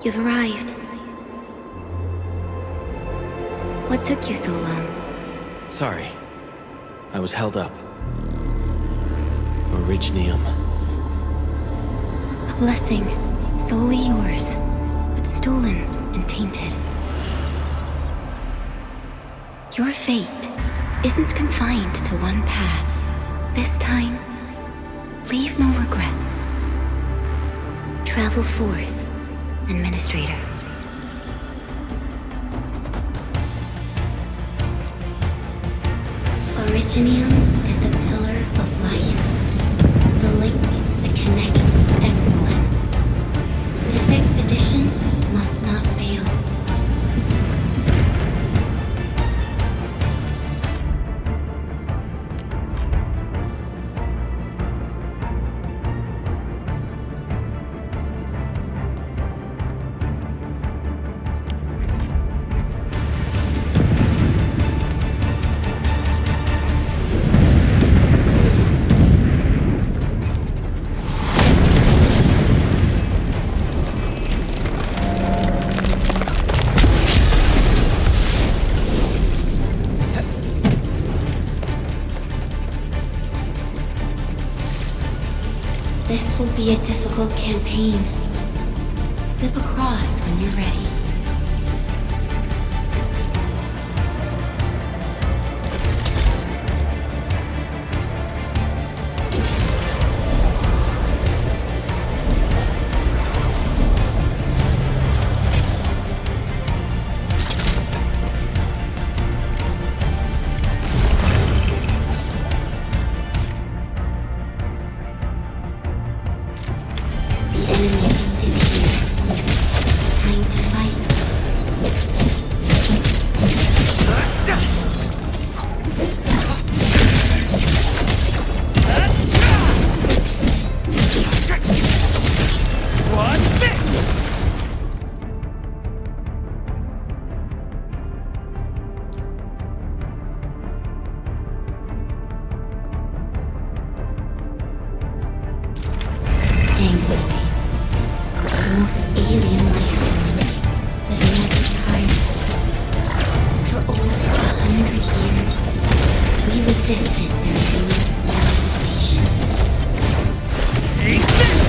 You've arrived. What took you so long? Sorry. I was held up. Originium. A blessing, solely yours, but stolen and tainted. Your fate isn't confined to one path. This time, leave no regrets. Travel forth, Endministrator. Originium is the pillar of life, the link that connects everyone. This expedition must not fail. This will be a difficult campaign. Zip across when you're ready. The enemy is here. Time to fight. What's this? Angry. The most alien life form that never tires. For over 100 years, we resisted their rude devastation. Take this!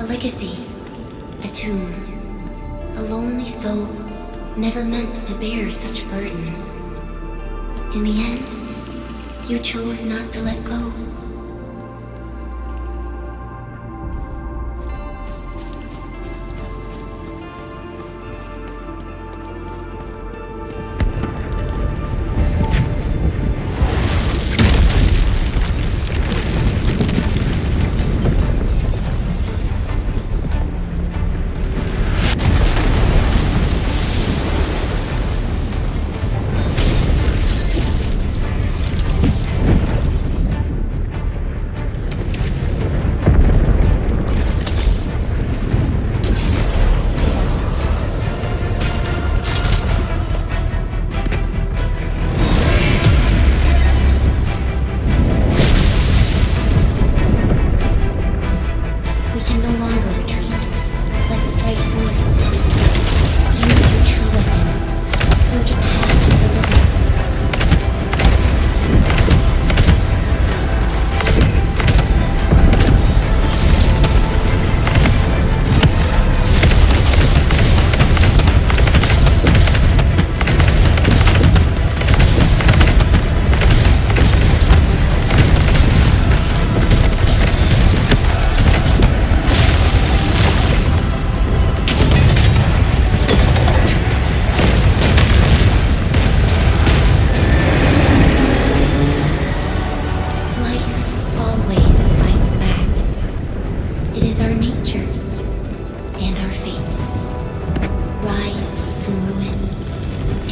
A legacy. A tomb. A lonely soul, never meant to bear such burdens. In the end, you chose not to let go.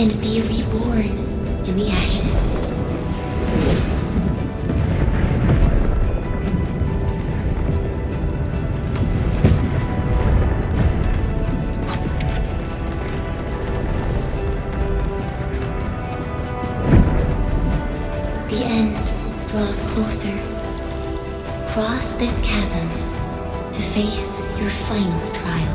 And be reborn in the ashes. The end draws closer. Cross this chasm to face your final trial.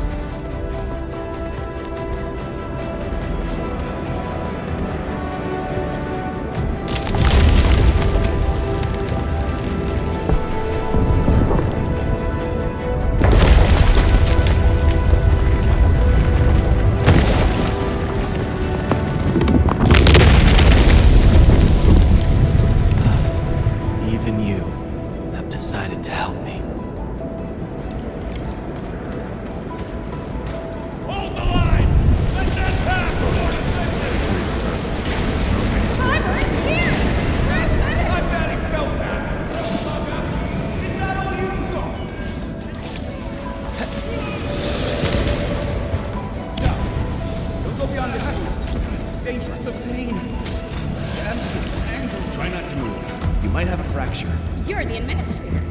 You're the Endministrator.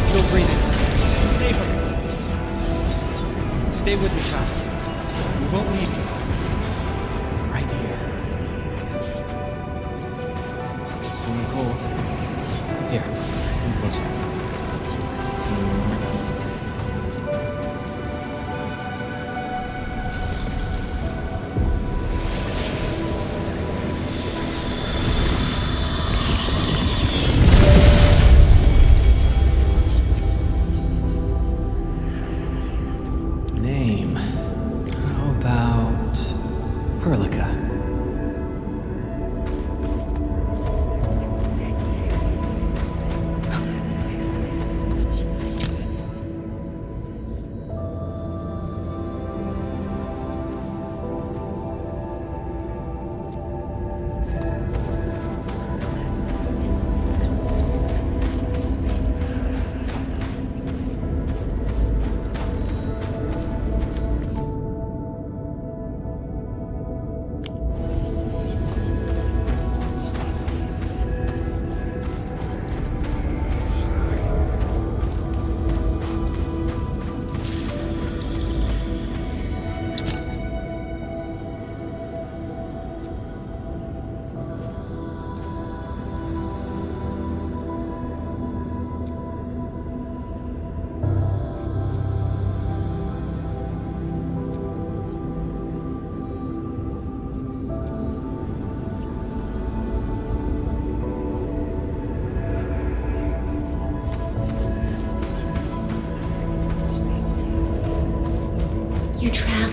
Still breathing. Save him. Stay with me, child. We won't leave you. Right here. Feeling cold. Here, come closer.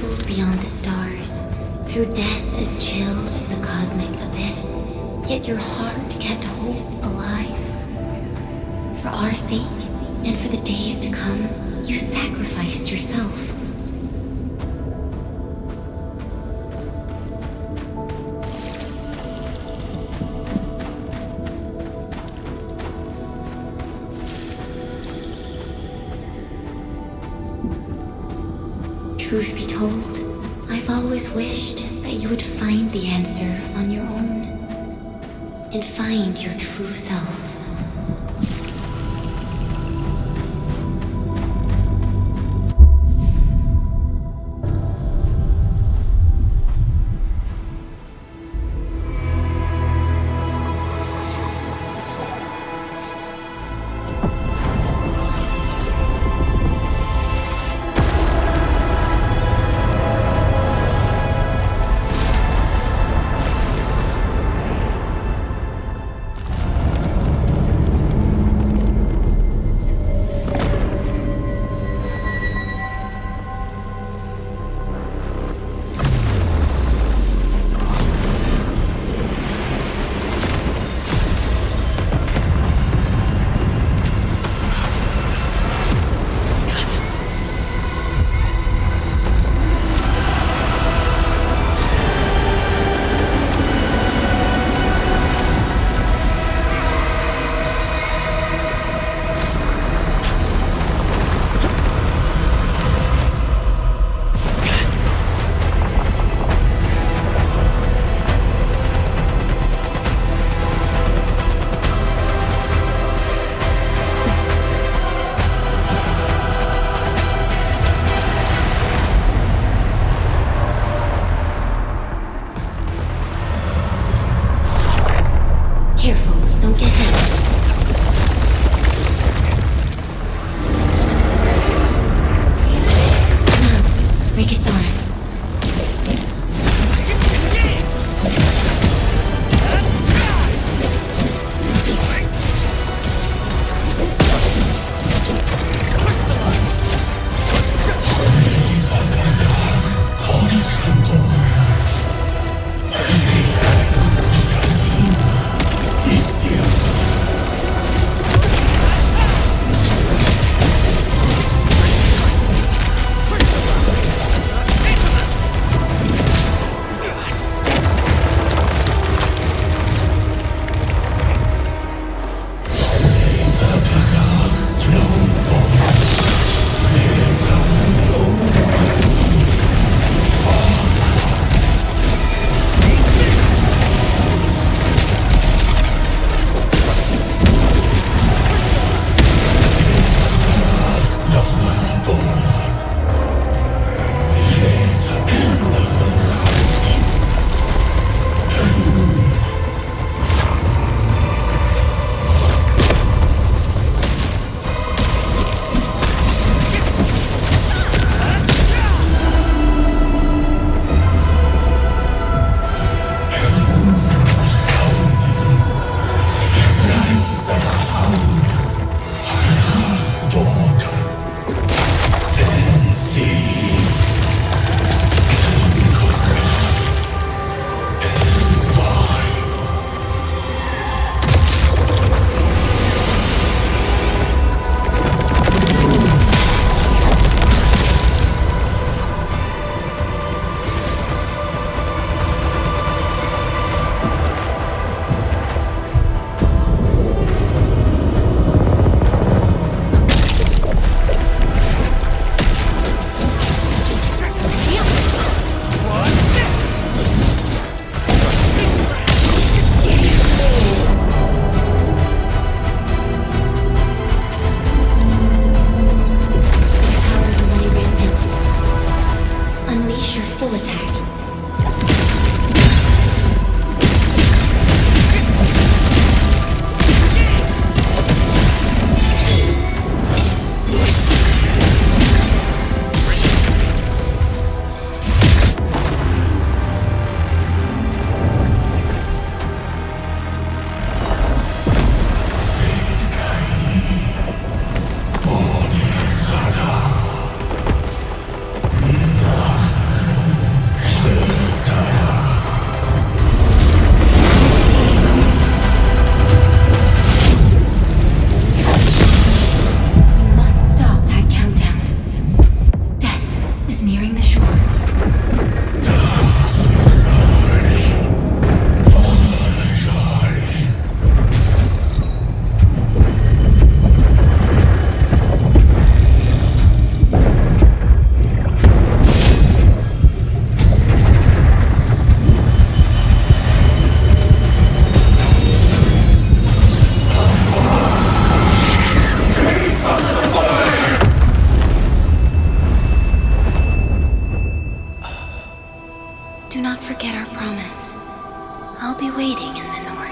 traveled beyond the stars, through death as chill as the cosmic abyss, yet your heart kept hope alive. For our sake, and for the days to come, you sacrificed yourself. Truth be told, I've always wished that you would find the answer on your own, and find your true self. Do not forget our promise. I'll be waiting in the north.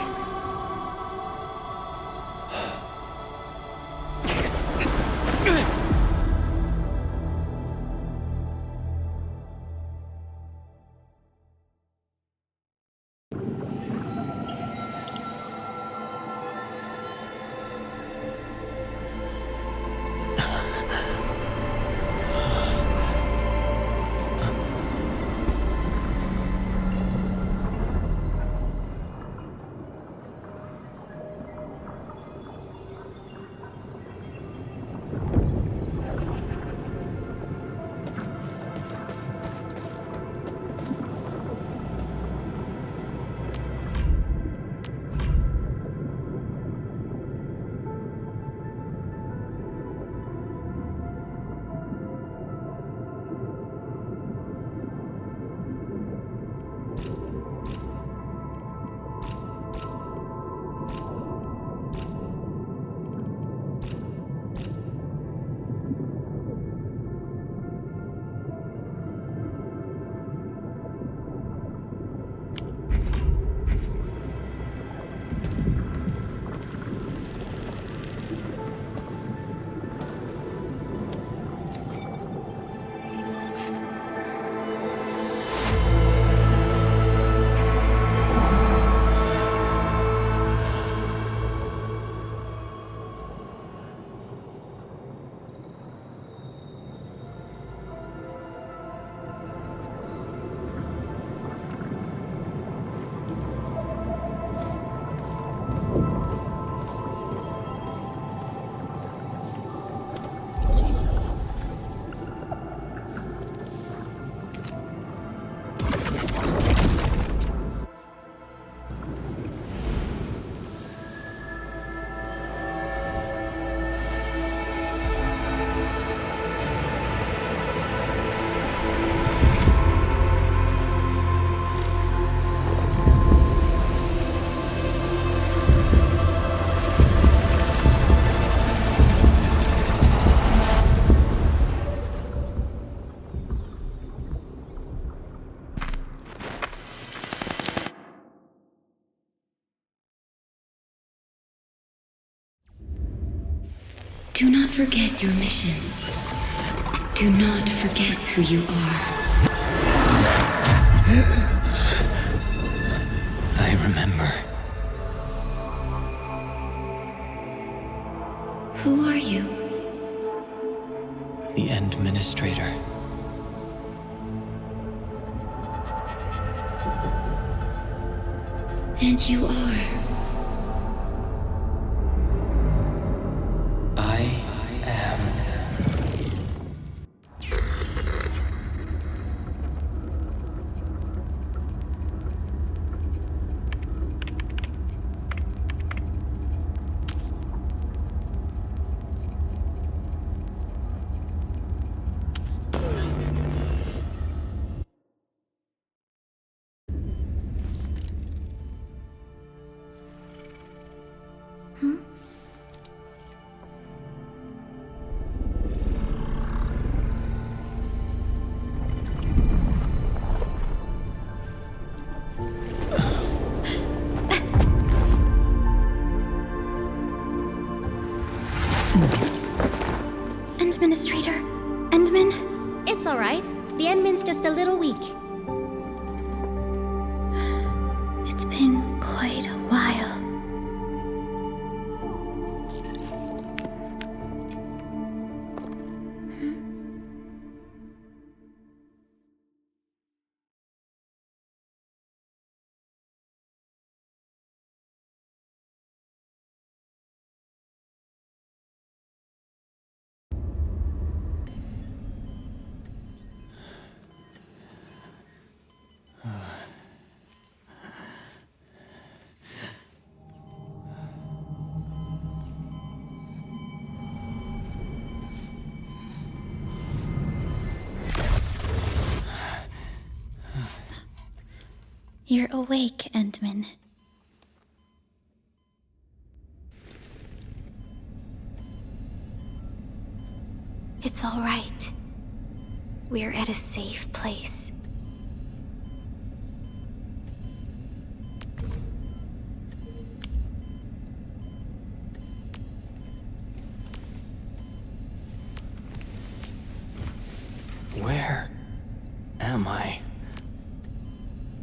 Do not forget your mission. Do not forget who you are. I remember. Who are you? The Endministrator. And you are. I am. Endministrator? Endman? It's alright. The Endman's just a little weak. It's been quite a while. You're awake, Endman. It's all right. We're at a safe place.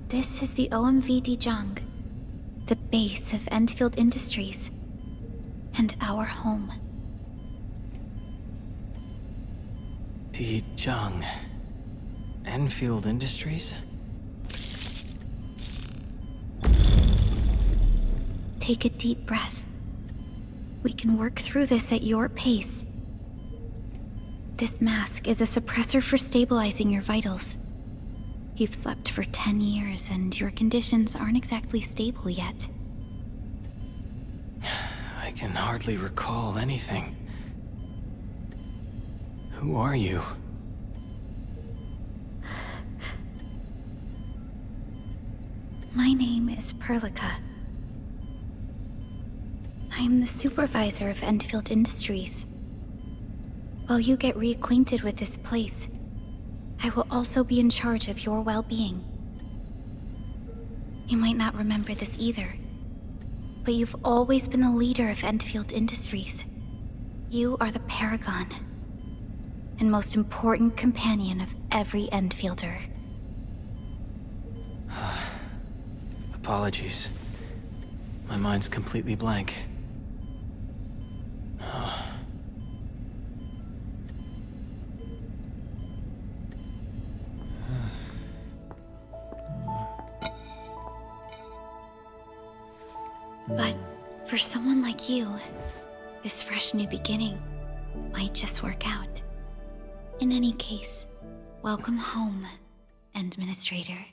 This is the OMV Dijong, the base of Endfield Industries, and our home. Dijong. Enfield Industries? Take a deep breath. We can work through this at your pace. This mask is a suppressor for stabilizing your vitals. You've slept for 10 years and your conditions aren't exactly stable yet. I can hardly recall anything. Who are you? My name is Perlica. I am the supervisor of Endfield Industries. While you get reacquainted with this place, I will also be in charge of your well-being. You might not remember this either, but you've always been the leader of Endfield Industries. You are the paragon, and most important companion of every Endfielder. Apologies. My mind's completely blank. But for someone like you, this fresh new beginning might just work out. In any case, welcome home, Endministrator.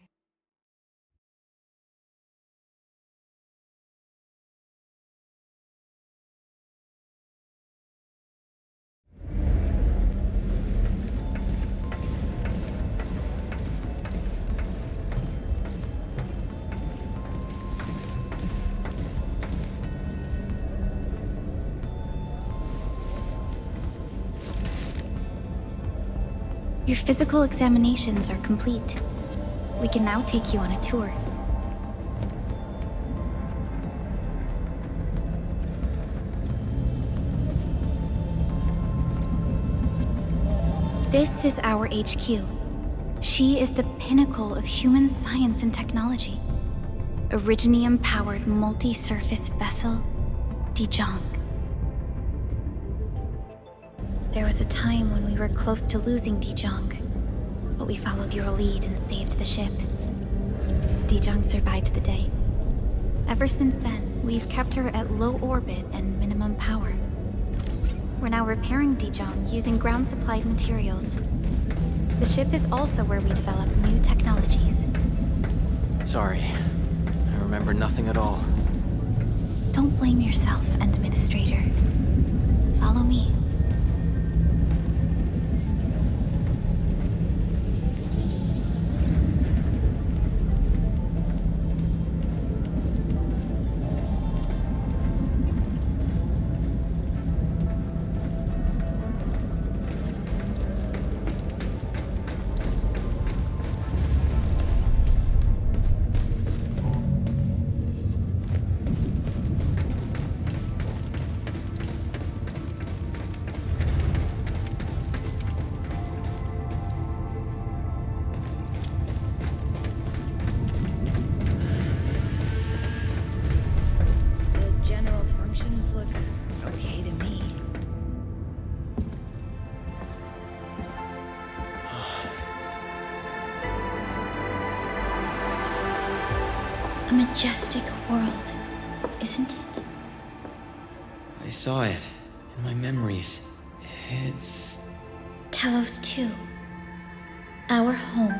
Your physical examinations are complete. We can now take you on a tour. This is our HQ. She is the pinnacle of human science and technology. Originium-powered multi-surface vessel, Dijong. There was a time when we were close to losing Dijong, but we followed your lead and saved the ship. Dijong survived the day. Ever since then, we've kept her at low orbit and minimum power. We're now repairing Dijong using ground-supplied materials. The ship is also where we develop new technologies. Sorry. I remember nothing at all. Don't blame yourself, Endministrator. Follow me. A majestic world, isn't it? I saw it in my memories. It's... Talos-II, our home.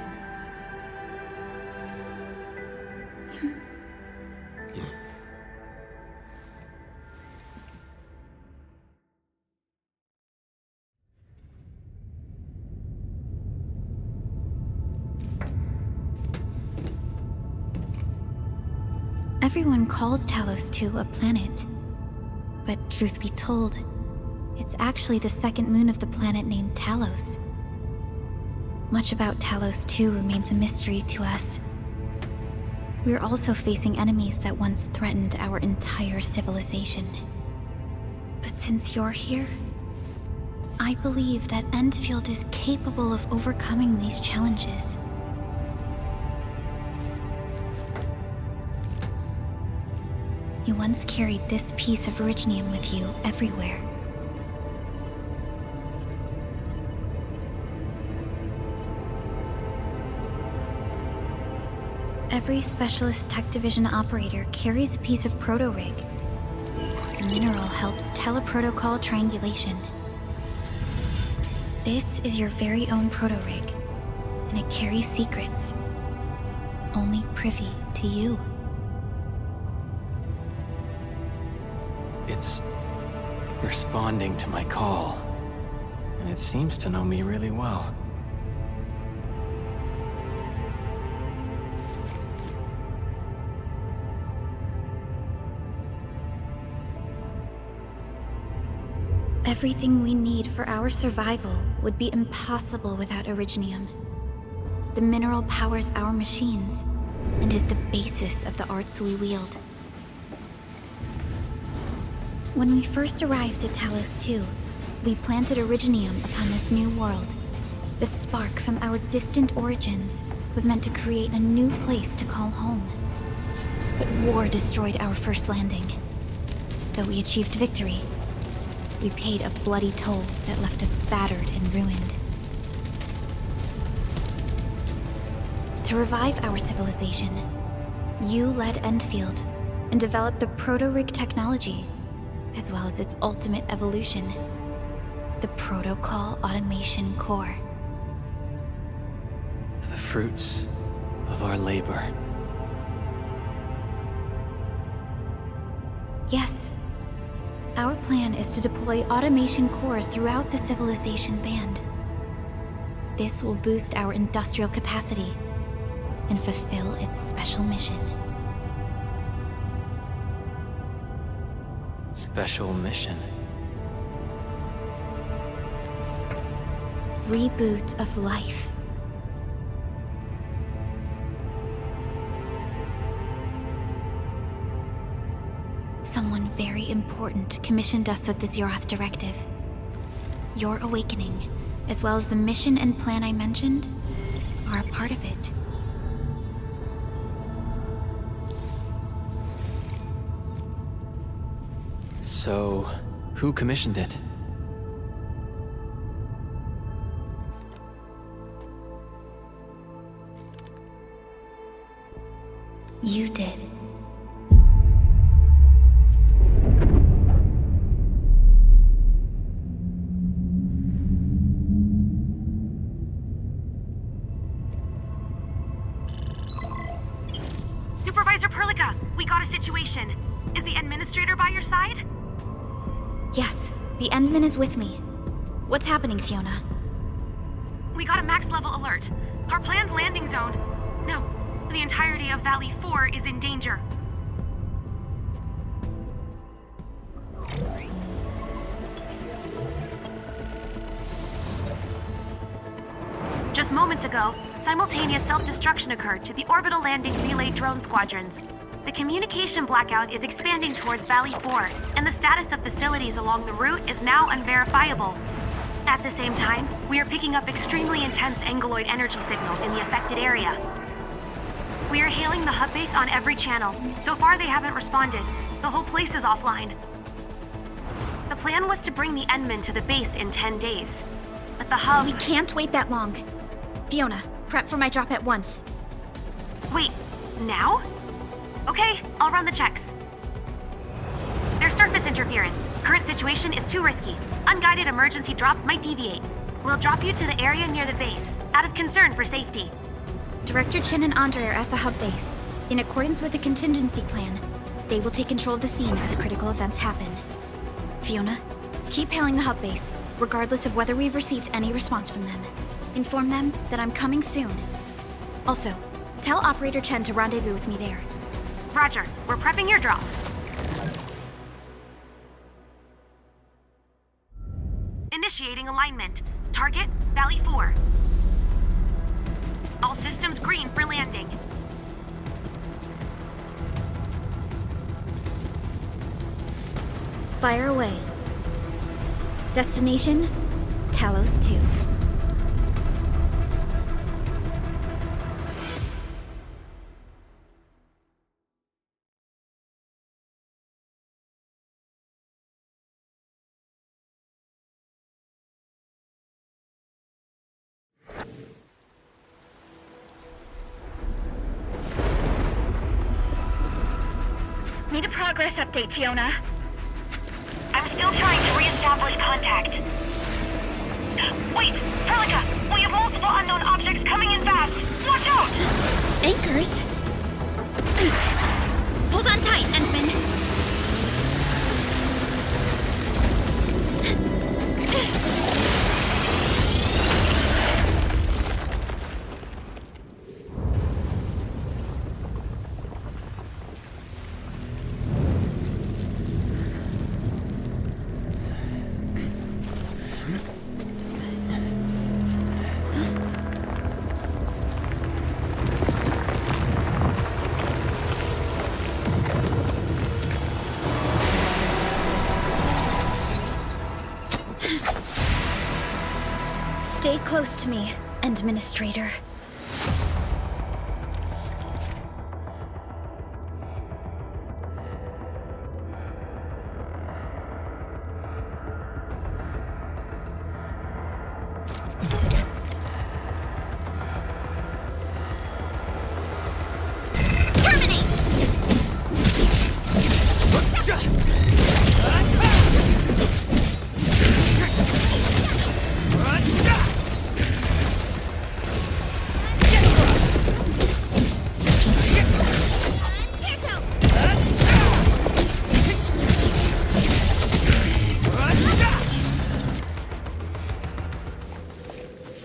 Everyone calls Talos-II a planet. But truth be told, it's actually the second moon of the planet named Talos. Much about Talos-II remains a mystery to us. We're also facing enemies that once threatened our entire civilization. But since you're here, I believe that Endfield is capable of overcoming these challenges. You once carried this piece of Originium with you everywhere. Every Specialist Tech Division operator carries a piece of proto-rig. The mineral helps teleprotocol triangulation. This is your very own proto-rig, and it carries secrets, only privy to you. It's responding to my call, and it seems to know me really well. Everything we need for our survival would be impossible without Originium. The mineral powers our machines, and is the basis of the arts we wield. When we first arrived at Talos-II, we planted Originium upon this new world. The spark from our distant origins was meant to create a new place to call home. But war destroyed our first landing. Though we achieved victory, we paid a bloody toll that left us battered and ruined. To revive our civilization, you led Endfield and developed the proto-rig technology, as well as its ultimate evolution, the Protocol Automation Core. The fruits of our labor. Yes. Our plan is to deploy automation cores throughout the civilization band. This will boost our industrial capacity and fulfill its special mission. Special mission. Reboot of life. Someone very important commissioned us with the Zeroth Directive. Your awakening, as well as the mission and plan I mentioned, are a part of it. So, who commissioned it? You did. Supervisor Perlica, we got a situation. Is the Endministrator by your side? Yes, the Endman is with me. What's happening, Fiona? We got a max level alert. Our planned landing zone... No, the entirety of Valley 4 is in danger. Just moments ago, simultaneous self-destruction occurred to the orbital landing relay drone squadrons. The communication blackout is expanding towards Valley 4, and the status of facilities along the route is now unverifiable. At the same time, we are picking up extremely intense angeloid energy signals in the affected area. We are hailing the hub base on every channel. So far, they haven't responded. The whole place is offline. The plan was to bring the Endman to the base in 10 days. But the hub... We can't wait that long. Fiona, prep for my drop at once. Wait, now? Okay, I'll run the checks. There's surface interference. Current situation is too risky. Unguided emergency drops might deviate. We'll drop you to the area near the base, out of concern for safety. Director Chen and Andre are at the hub base. In accordance with the contingency plan, they will take control of the scene as critical events happen. Fiona, keep hailing the hub base, regardless of whether we've received any response from them. Inform them that I'm coming soon. Also, tell Operator Chen to rendezvous with me there. Roger, we're prepping your drop. Initiating alignment. Target, Valley 4. All systems green for landing. Fire away. Destination, Talos-II. Need a progress update, Fiona. I'm still trying to re-establish contact. Wait! Felica! We have multiple unknown objects coming in fast! Watch out! Anchors? Hold on tight, Endman. Stay close to me, Endministrator.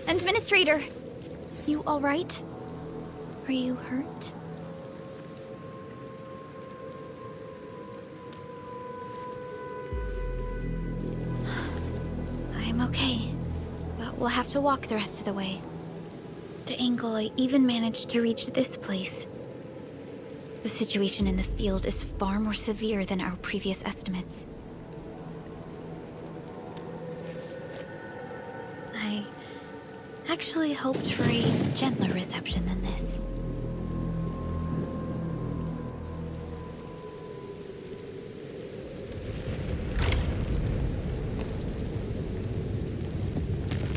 Endministrator, you all right? Are you hurt? I'm okay, but we'll have to walk the rest of the way. The angle I even managed to reach this place. The situation in the field is far more severe than our previous estimates. I actually hoped for a gentler reception than this.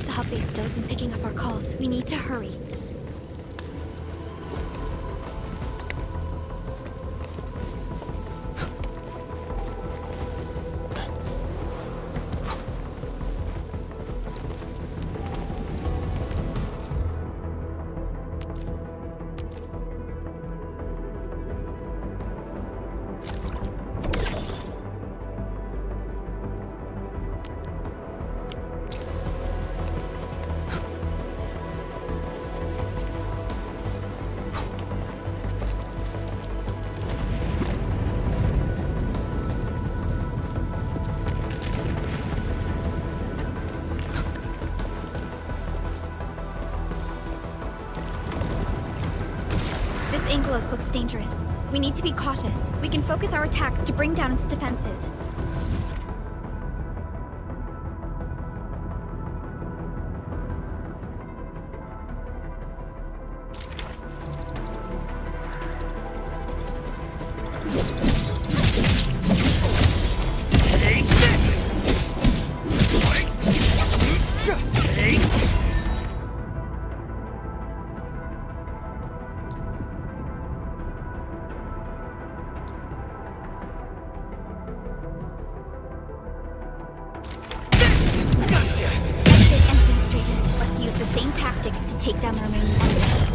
The hub base still isn't picking up our calls. We need to hurry. Angelos looks dangerous. We need to be cautious. We can focus our attacks to bring down its defenses. Take down the remaining enemies.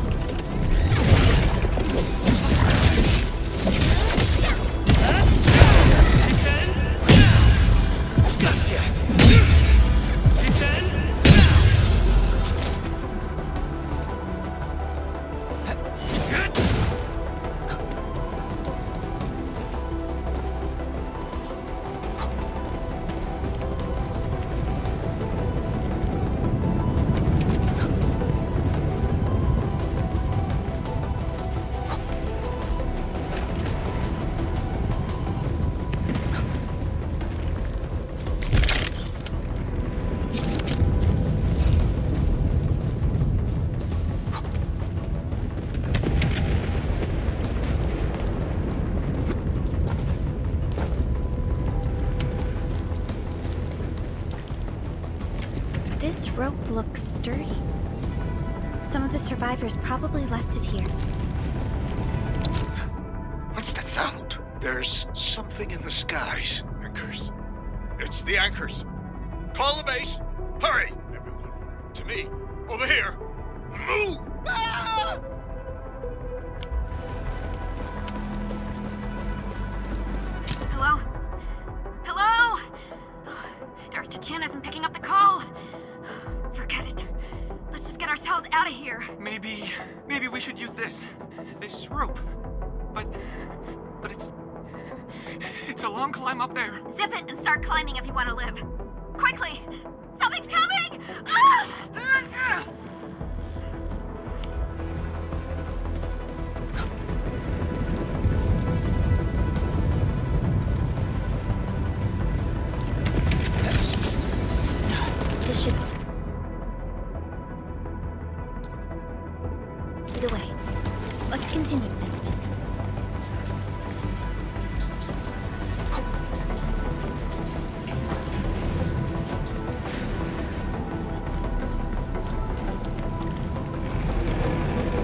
This rope looks sturdy. Some of the survivors probably left it here. What's that sound? There's There's something in the skies. Anchors. It's the anchors. Call the base. Hurry, everyone. To me. Over here. Move! Ah! Hello? Hello? Dr. Chin isn't picking up the call. Forget it. Let's just get ourselves out of here. Maybe we should use this rope. But it's a long climb up there. Zip it and start climbing if you want to live. Quickly! Something's coming! Ah! This should... Either way. Let's continue, Endman.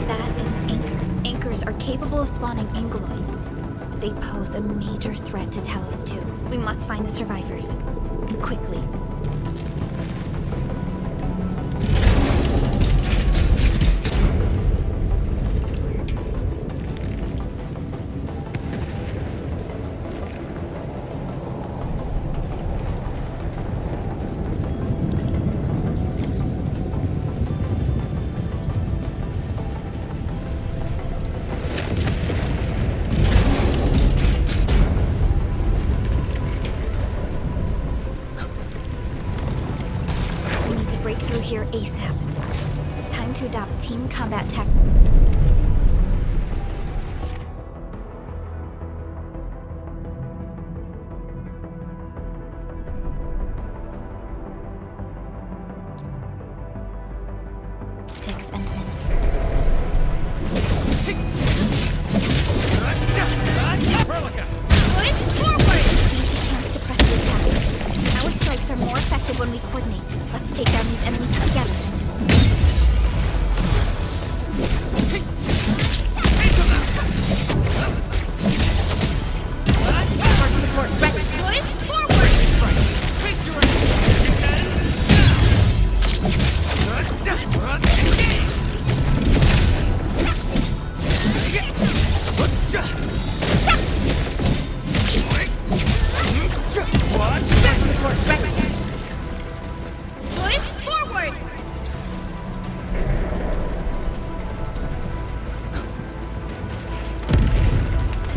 That is an anchor. Anchors are capable of spawning Angoloid. They pose a major threat to Talos-II. We must find the survivors. Quickly. Here ASAP. Time to adopt team combat tactics. Endman. Chance to press the attack. Our strikes are more effective when we coordinate. Let's take down these enemies together. Support ready. Good. Forward! Support ready. Good. Forward!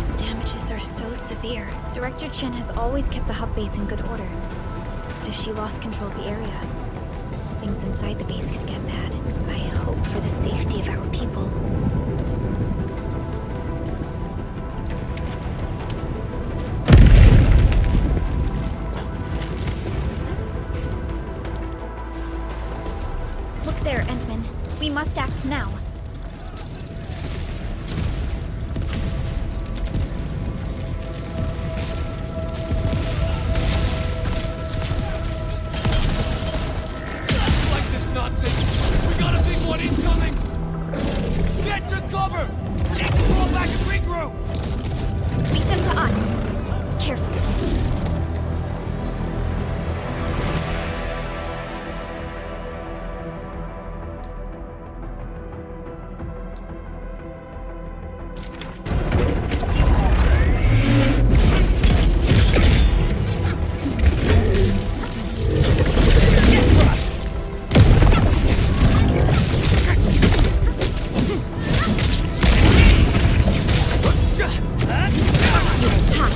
The damages are so severe. Director Chen has always kept the hub base in good order. But if she lost control of the area, things inside the base could get bad. I hope for the safety of our people. Look there, Endman. We must act now. Like this nonsense. We got a big one incoming. Get to cover. Need to fall back and regroup. Lead them to us. Carefully.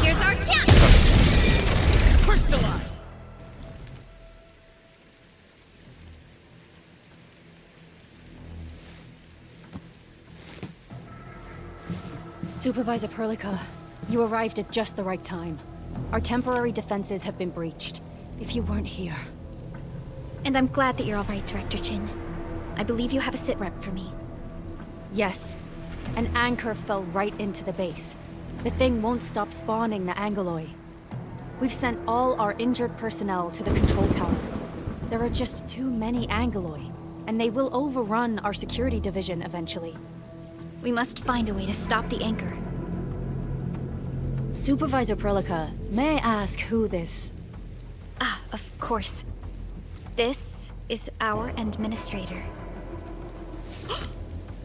Here's our chance! Crystallize. Supervisor Perlica, you arrived at just the right time. Our temporary defenses have been breached. If you weren't here... And I'm glad that you're all right, Director Chin. I believe you have a sit-rep for me. Yes. An anchor fell right into the base. The thing won't stop spawning the Angoloi. We've sent all our injured personnel to the control tower. There are just too many Angoloi, and they will overrun our security division eventually. We must find a way to stop the anchor. Supervisor Perlica, may I ask who this... Ah, of course. This is our Endministrator.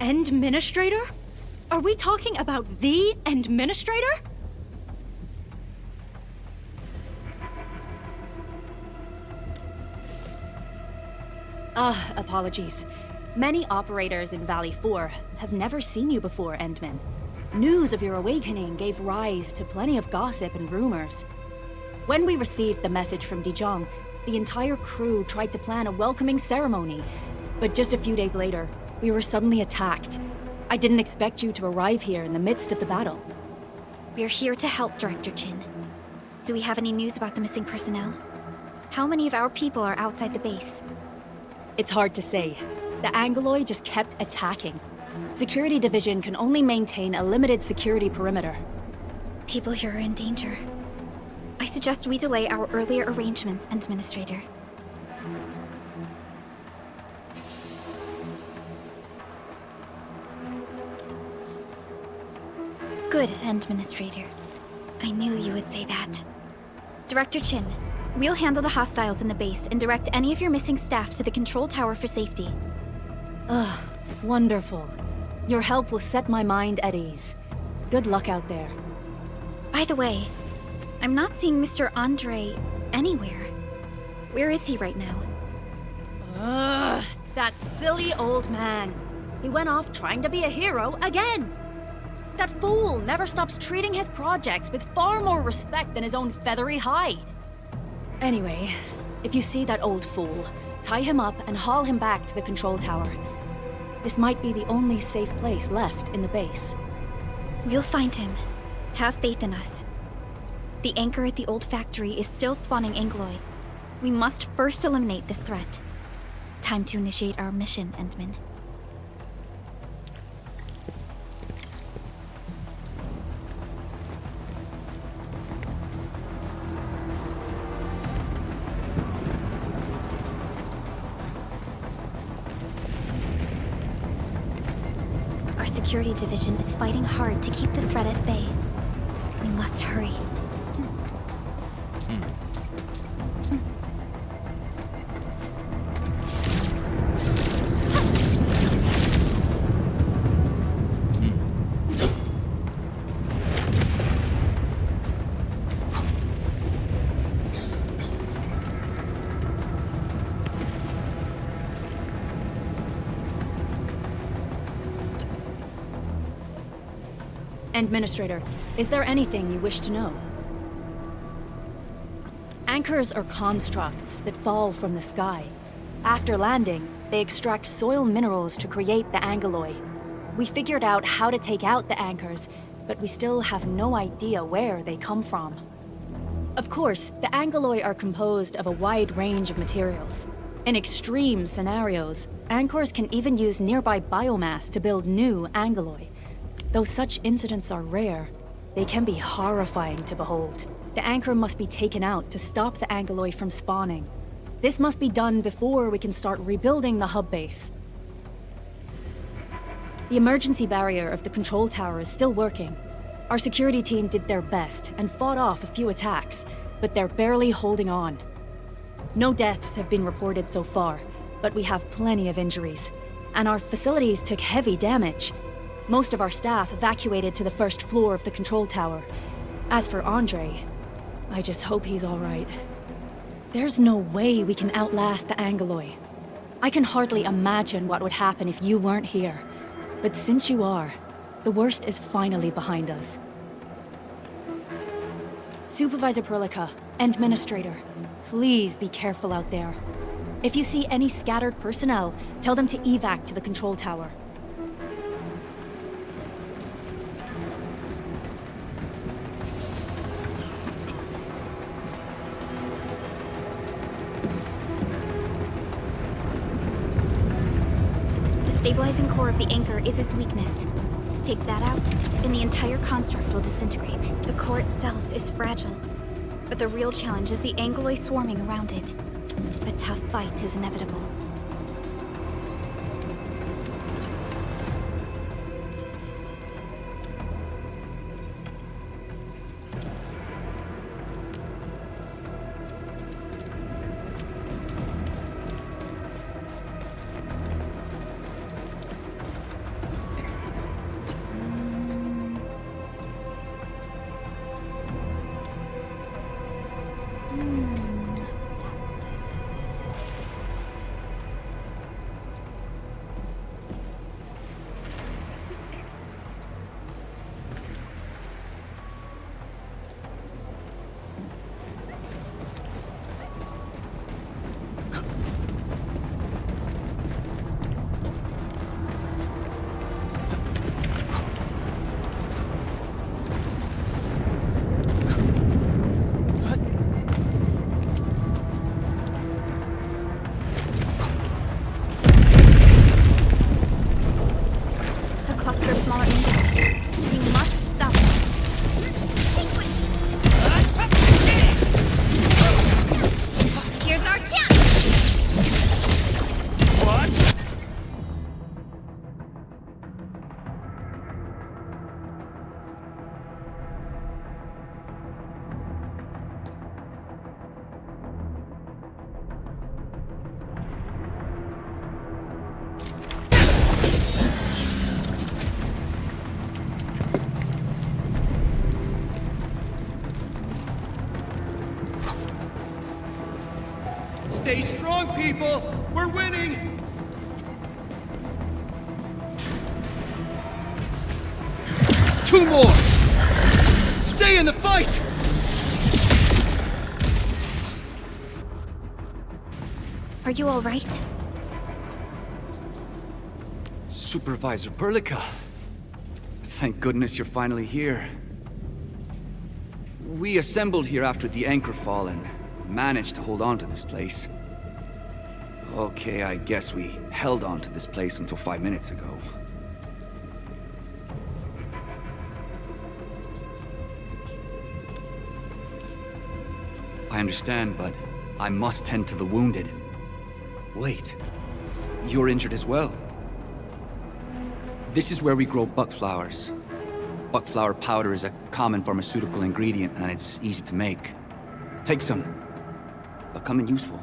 Endministrator? Are we talking about the Endministrator? Apologies. Many operators in Valley 4 have never seen you before, Endman. News of your awakening gave rise to plenty of gossip and rumors. When we received the message from Dijon, the entire crew tried to plan a welcoming ceremony, but just a few days later, we were suddenly attacked. I didn't expect you to arrive here in the midst of the battle. We're here to help, Director Chin. Do we have any news about the missing personnel? How many of our people are outside the base? It's hard to say. The Angoloi just kept attacking. Security Division can only maintain a limited security perimeter. People here are in danger. I suggest we delay our earlier arrangements, Endministrator. Good, Endministrator. I knew you would say that. Director Chin, we'll handle the hostiles in the base and direct any of your missing staff to the control tower for safety. Wonderful. Your help will set my mind at ease. Good luck out there. By the way, I'm not seeing Mr. Andre anywhere. Where is he right now? That silly old man. He went off trying to be a hero again. That fool never stops treating his projects with far more respect than his own feathery hide. Anyway, if you see that old fool, tie him up and haul him back to the control tower. This might be the only safe place left in the base. We'll find him. Have faith in us. The anchor at the old factory is still spawning Angoloi. We must first eliminate this threat. Time to initiate our mission, Endman. Our security division is fighting hard to keep the threat at bay. We must hurry. Endministrator, is there anything you wish to know? Anchors are constructs that fall from the sky. After landing, they extract soil minerals to create the Angoloi. We figured out how to take out the anchors, but we still have no idea where they come from. Of course, the Angoloi are composed of a wide range of materials. In extreme scenarios, anchors can even use nearby biomass to build new Angoloi. Though such incidents are rare, they can be horrifying to behold. The anchor must be taken out to stop the Angoloi from spawning. This must be done before we can start rebuilding the hub base. The emergency barrier of the control tower is still working. Our security team did their best and fought off a few attacks, but they're barely holding on. No deaths have been reported so far, but we have plenty of injuries, and our facilities took heavy damage. Most of our staff evacuated to the first floor of the control tower. As for Andre, I just hope he's all right. There's no way we can outlast the Angoloi. I can hardly imagine what would happen if you weren't here. But since you are, the worst is finally behind us. Supervisor Perlica, Endministrator, please be careful out there. If you see any scattered personnel, tell them to evac to the control tower. The stabilizing core of the anchor is its weakness. Take that out, and the entire construct will disintegrate. The core itself is fragile, but the real challenge is the Angoloi swarming around it. A tough fight is inevitable. Stay strong, people! We're winning! Two more! Stay in the fight! Are you all right? Supervisor Perlica. Thank goodness you're finally here. We assembled here after the anchor fall and managed to hold on to this place. Okay, I guess we held on to this place until 5 minutes ago. I understand, but I must tend to the wounded. Wait, you're injured as well. This is where we grow buckflowers. Buckflower powder is a common pharmaceutical ingredient and it's easy to make. Take some. They'll come in useful.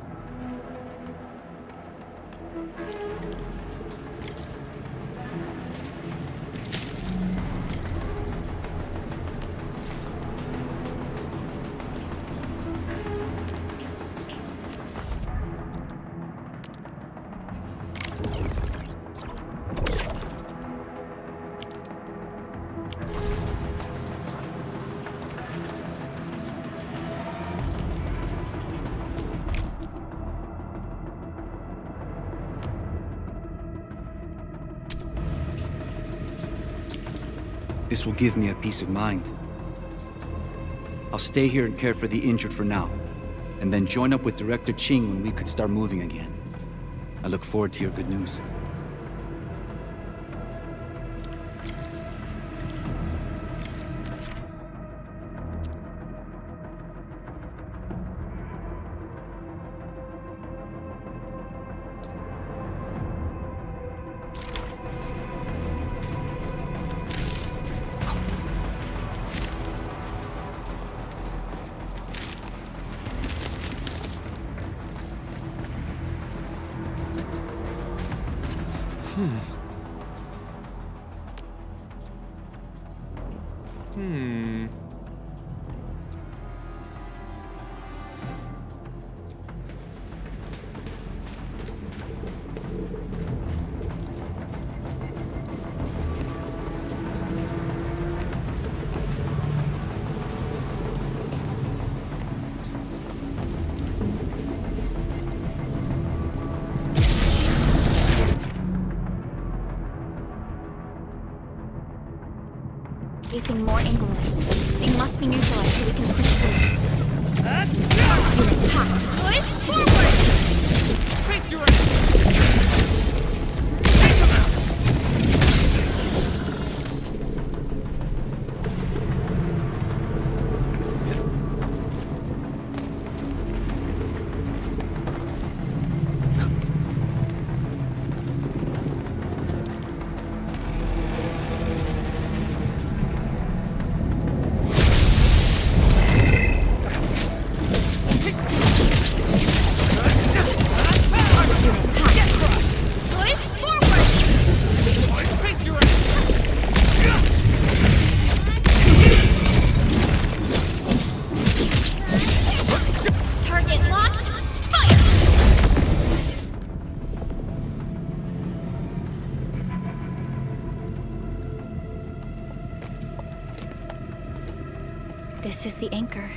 This will give me a peace of mind. I'll stay here and care for the injured for now, and then join up with Director Ching when we could start moving again. I look forward to your good news. Facing more Angolite. They must be neutralized so we can push through. Units packed. Push forward! Face your Take them out! This is the anchor,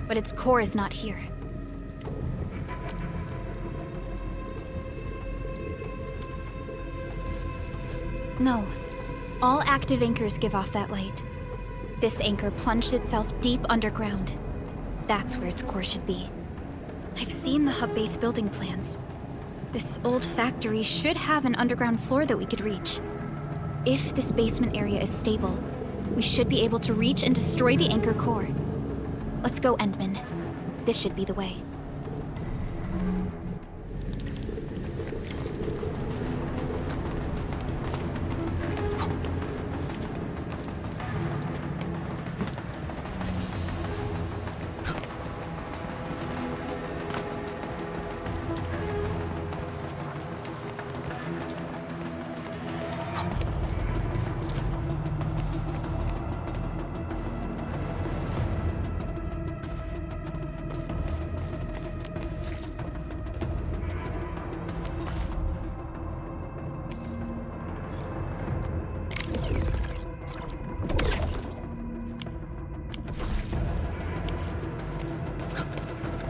but its core is not here. No. All active anchors give off that light. This anchor plunged itself deep underground. That's where its core should be. I've seen the hub base building plans. This old factory should have an underground floor that we could reach. If this basement area is stable, we should be able to reach and destroy the anchor core. Let's go, Endman. This should be the way.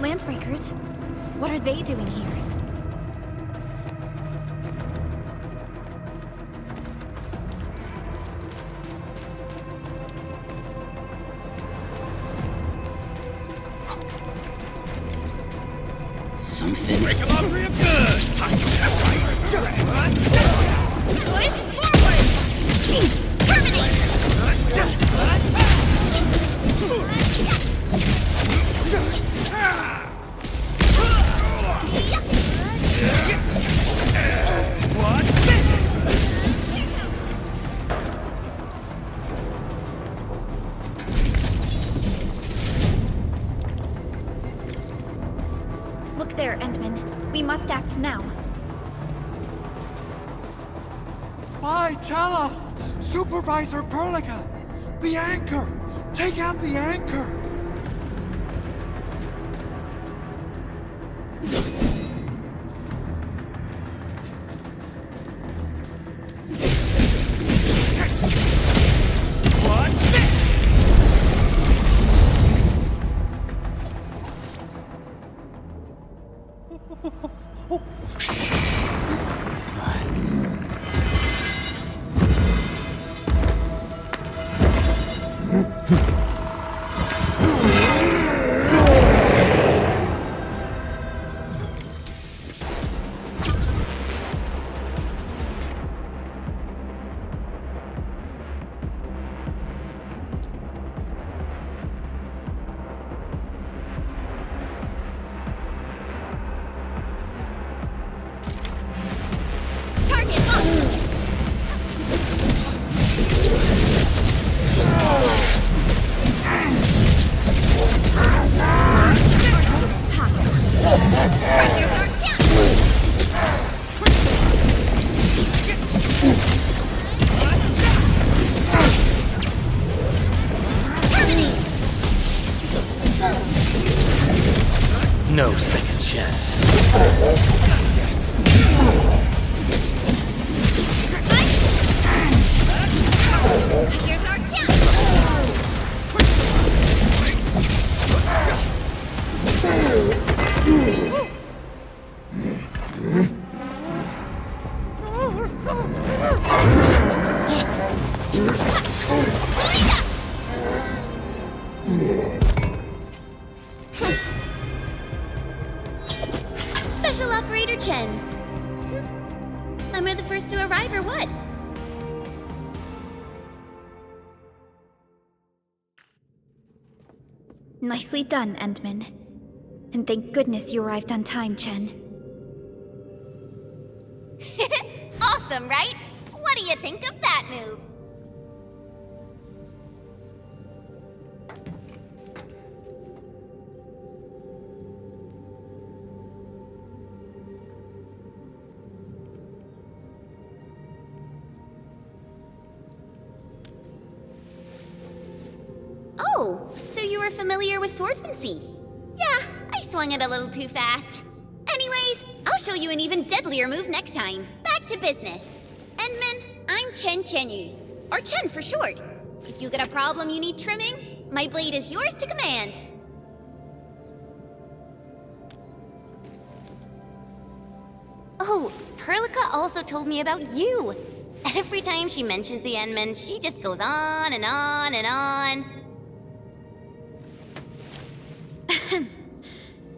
Landbreakers? What are they doing here? Something. Break them up real good! Time to Push forward! Terminate! What's this? Look there, Endman. We must act now. By Talos! Supervisor Perlica! The anchor! Take out the anchor! What's this? Target locked! Strikers are down! Terminate! No second chance. Strikers are down! Special Operator Chen. Am I the first to arrive or what? Nicely done, Endman. And thank goodness you arrived on time, Chen. Awesome, right? What do you think of that move? Oh, so you were familiar with swordsmancy? Yeah, I swung it a little too fast. Anyways, I'll show you an even deadlier move next time. Back to business. Endman, I'm Chen Chenyu, or Chen for short. If you got a problem you need trimming, my blade is yours to command. Oh, Perlica also told me about you. Every time she mentions the Endman, she just goes on and on and on.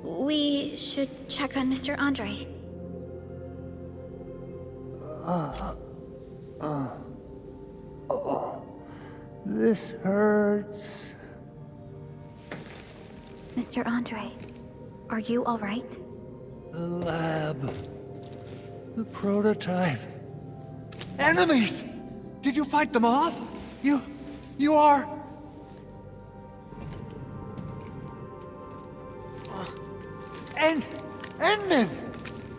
We should check on Mr. Andre. This hurts. Mr. Andre, are you all right? The lab. The prototype. Enemies! Did you fight them off? You are... Endman!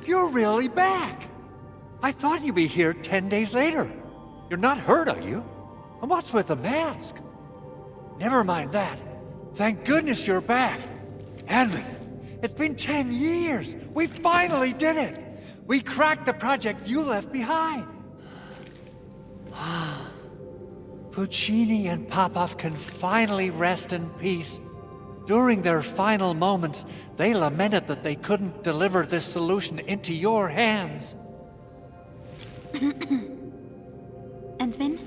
You're really back! I thought you'd be here 10 days later. You're not hurt, are you? And what's with the mask? Never mind that. Thank goodness you're back. Endman, it's been 10 years. We finally did it. We cracked the project you left behind. Puccini and Popov can finally rest in peace. During their final moments, they lamented that they couldn't deliver this solution into your hands. Endman,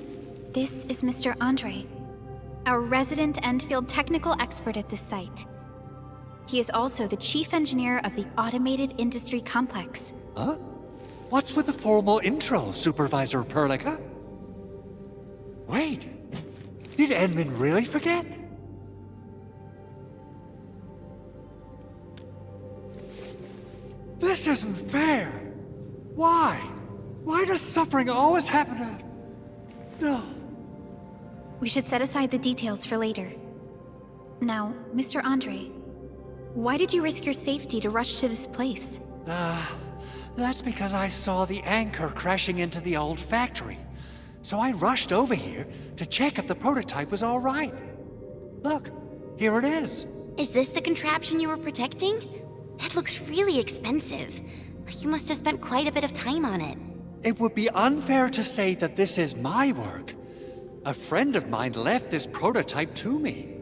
this is Mr. Andre, our resident Endfield technical expert at this site. He is also the chief engineer of the Automated Industry Complex. Huh? What's with the formal intro, Supervisor Perlica? Wait, did Endman really forget? This isn't fair. Why? Why does suffering always happen to... No. We should set aside the details for later. Now, Mr. Andre, why did you risk your safety to rush to this place? That's because I saw the anchor crashing into the old factory. So I rushed over here to check if the prototype was all right. Look, here it is. Is this the contraption you were protecting? It looks really expensive. You must have spent quite a bit of time on it. It would be unfair to say that this is my work. A friend of mine left this prototype to me.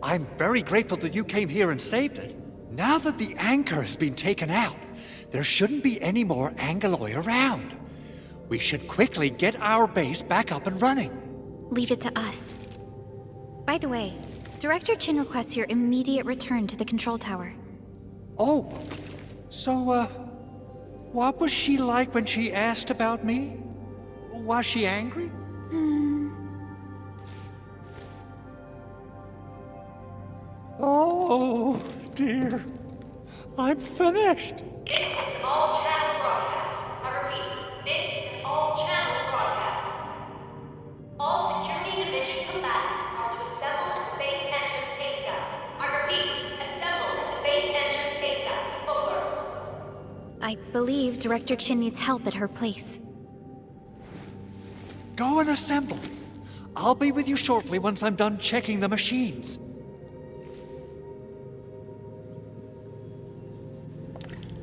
I'm very grateful that you came here and saved it. Now that the anchor has been taken out, there shouldn't be any more Angeloi around. We should quickly get our base back up and running. Leave it to us. By the way, Director Chin requests your immediate return to the control tower. Oh, so, what was she like when she asked about me? Was she angry? Oh, dear. I'm finished. This is an all-channel broadcast. I repeat, this is an all-channel broadcast. All security division combatants are to assemble at the base entrance ASAP. I repeat, assemble at the base entrance ASAP. Over. I believe Director Chin needs help at her place. Go and assemble. I'll be with you shortly once I'm done checking the machines.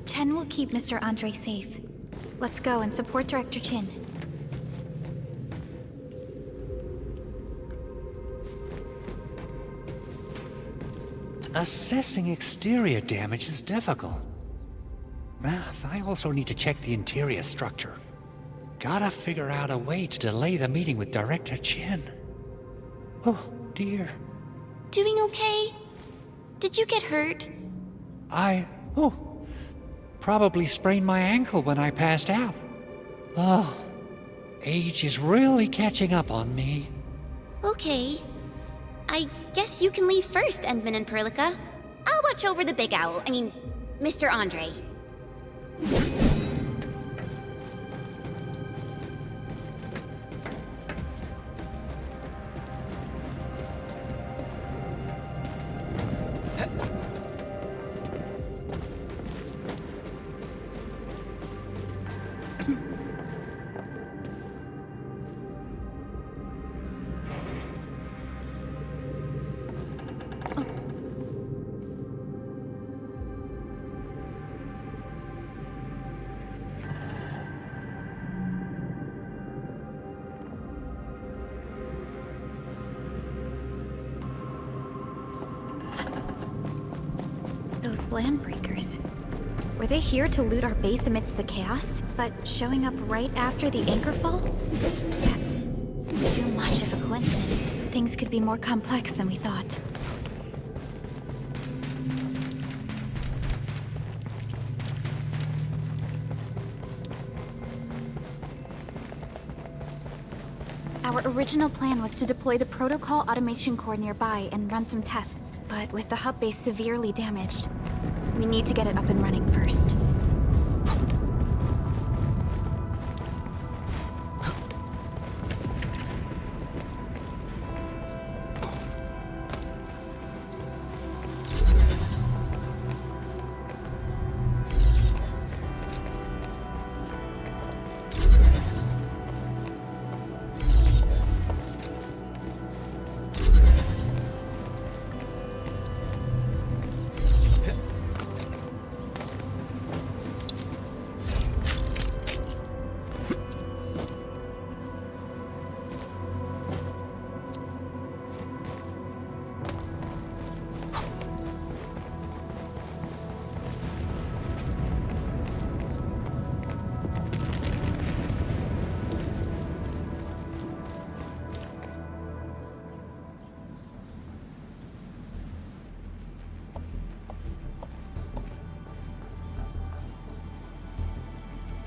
Chen will keep Mr. Andre safe. Let's go and support Director Chin. Assessing exterior damage is difficult. I also need to check the interior structure. Gotta figure out a way to delay the meeting with Director Chin. Oh, dear. Doing okay? Did you get hurt? Probably sprained my ankle when I passed out. Oh, age is really catching up on me. Okay. I guess you can leave first, Endman and Perlica. I'll watch over the big owl. Mr. Andre. Those landbreakers. Were they here to loot our base amidst the chaos, but showing up right after the anchor fall? That's too much of a coincidence. Things could be more complex than we thought. Our original plan was to deploy the protocol automation core nearby and run some tests, but with the hub base severely damaged, we need to get it up and running first.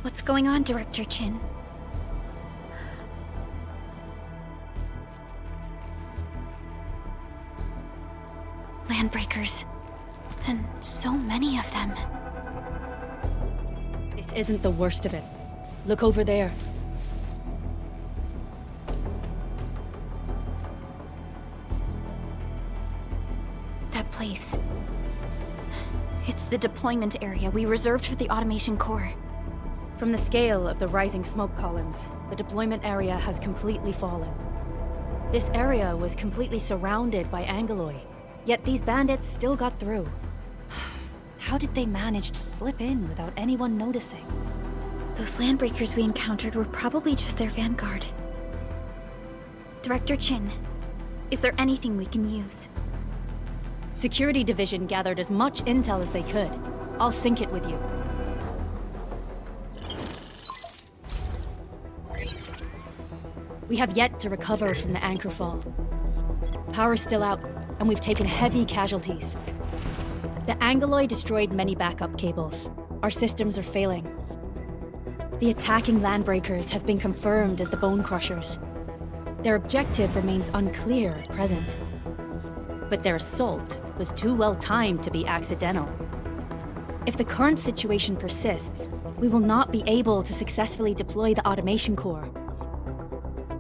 What's going on, Director Chin? Landbreakers. And so many of them. This isn't the worst of it. Look over there. That place. It's the deployment area we reserved for the automation core. From the scale of the rising smoke columns, the deployment area has completely fallen. This area was completely surrounded by Angoloi, yet these bandits still got through. How did they manage to slip in without anyone noticing? Those landbreakers we encountered were probably just their vanguard. Director Chin, is there anything we can use? Security Division gathered as much intel as they could. I'll sync it with you. We have yet to recover from the anchor fall. Power's still out, and we've taken heavy casualties. The Angoloi destroyed many backup cables. Our systems are failing. The attacking landbreakers have been confirmed as the Bone Crushers. Their objective remains unclear at present. But their assault was too well timed to be accidental. If the current situation persists, we will not be able to successfully deploy the automation core.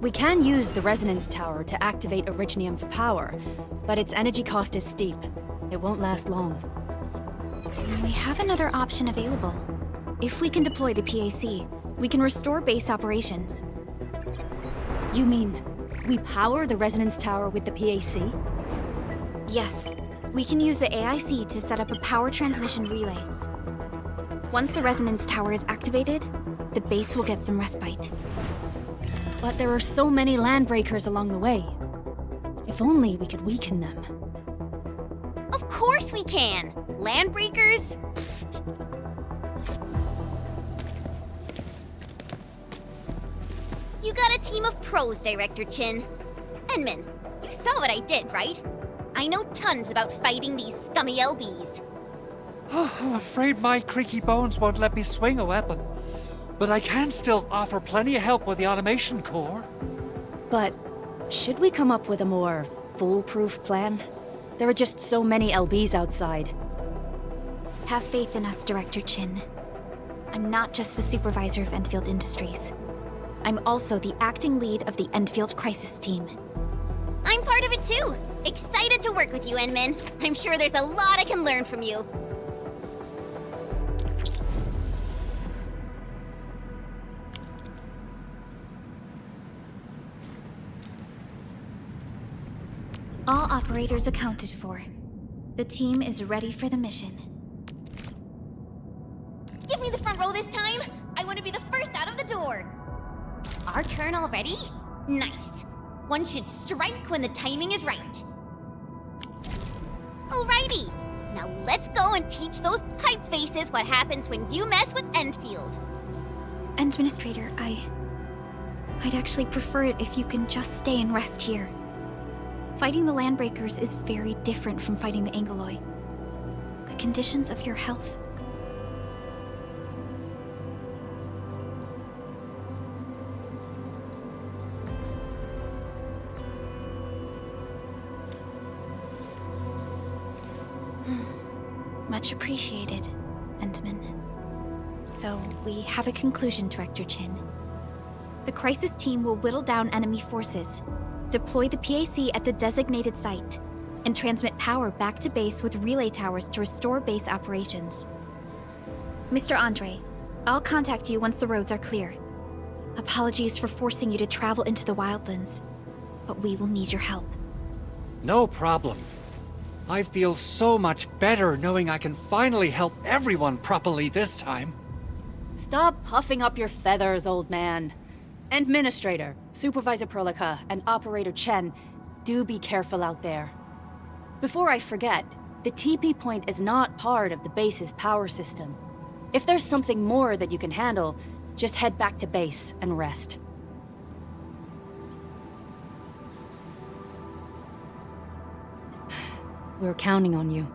We can use the resonance tower to activate Originium for power, but its energy cost is steep. It won't last long. We have another option available. If we can deploy the PAC, we can restore base operations. You mean, we power the resonance tower with the PAC? Yes. We can use the AIC to set up a power transmission relay. Once the resonance tower is activated, the base will get some respite. But there are so many landbreakers along the way. If only we could weaken them. Of course we can! Landbreakers? You got a team of pros, Director Chin. Enman, you saw what I did, right? I know tons about fighting these scummy LBs. I'm afraid my creaky bones won't let me swing a weapon. But I can still offer plenty of help with the automation core. But should we come up with a more foolproof plan? There are just so many LBs outside. Have faith in us, Director Chin. I'm not just the supervisor of Endfield Industries. I'm also the acting lead of the Endfield Crisis Team. I'm part of it too! Excited to work with you, Enman. I'm sure there's a lot I can learn from you. All operators accounted for. The team is ready for the mission. Give me the front row this time! I want to be the first out of the door! Our turn already? Nice. One should strike when the timing is right. Alrighty. Now let's go and teach those pipe faces what happens when you mess with Endfield. Endministrator, I'd actually prefer it if you can just stay and rest here. Fighting the Landbreakers is very different from fighting the Angoloi. The conditions of your health... Much appreciated, Endman. So, we have a conclusion, Director Chin. The Crisis Team will whittle down enemy forces, deploy the PAC at the designated site, and transmit power back to base with relay towers to restore base operations. Mr. Andre, I'll contact you once the roads are clear. Apologies for forcing you to travel into the wildlands, but we will need your help. No problem. I feel so much better knowing I can finally help everyone properly this time. Stop puffing up your feathers, old man. Endministrator, Supervisor Perlica, and Operator Chen, do be careful out there. Before I forget, the TP point is not part of the base's power system. If there's something more that you can handle, just head back to base and rest. We're counting on you.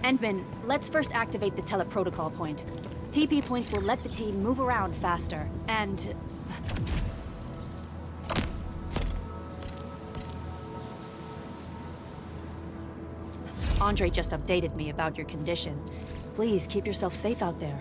Endman, let's first activate the teleprotocol point. TP points will let the team move around faster, and... Andre just updated me about your condition. Please keep yourself safe out there.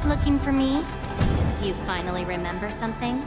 Looking for me? You finally remember something?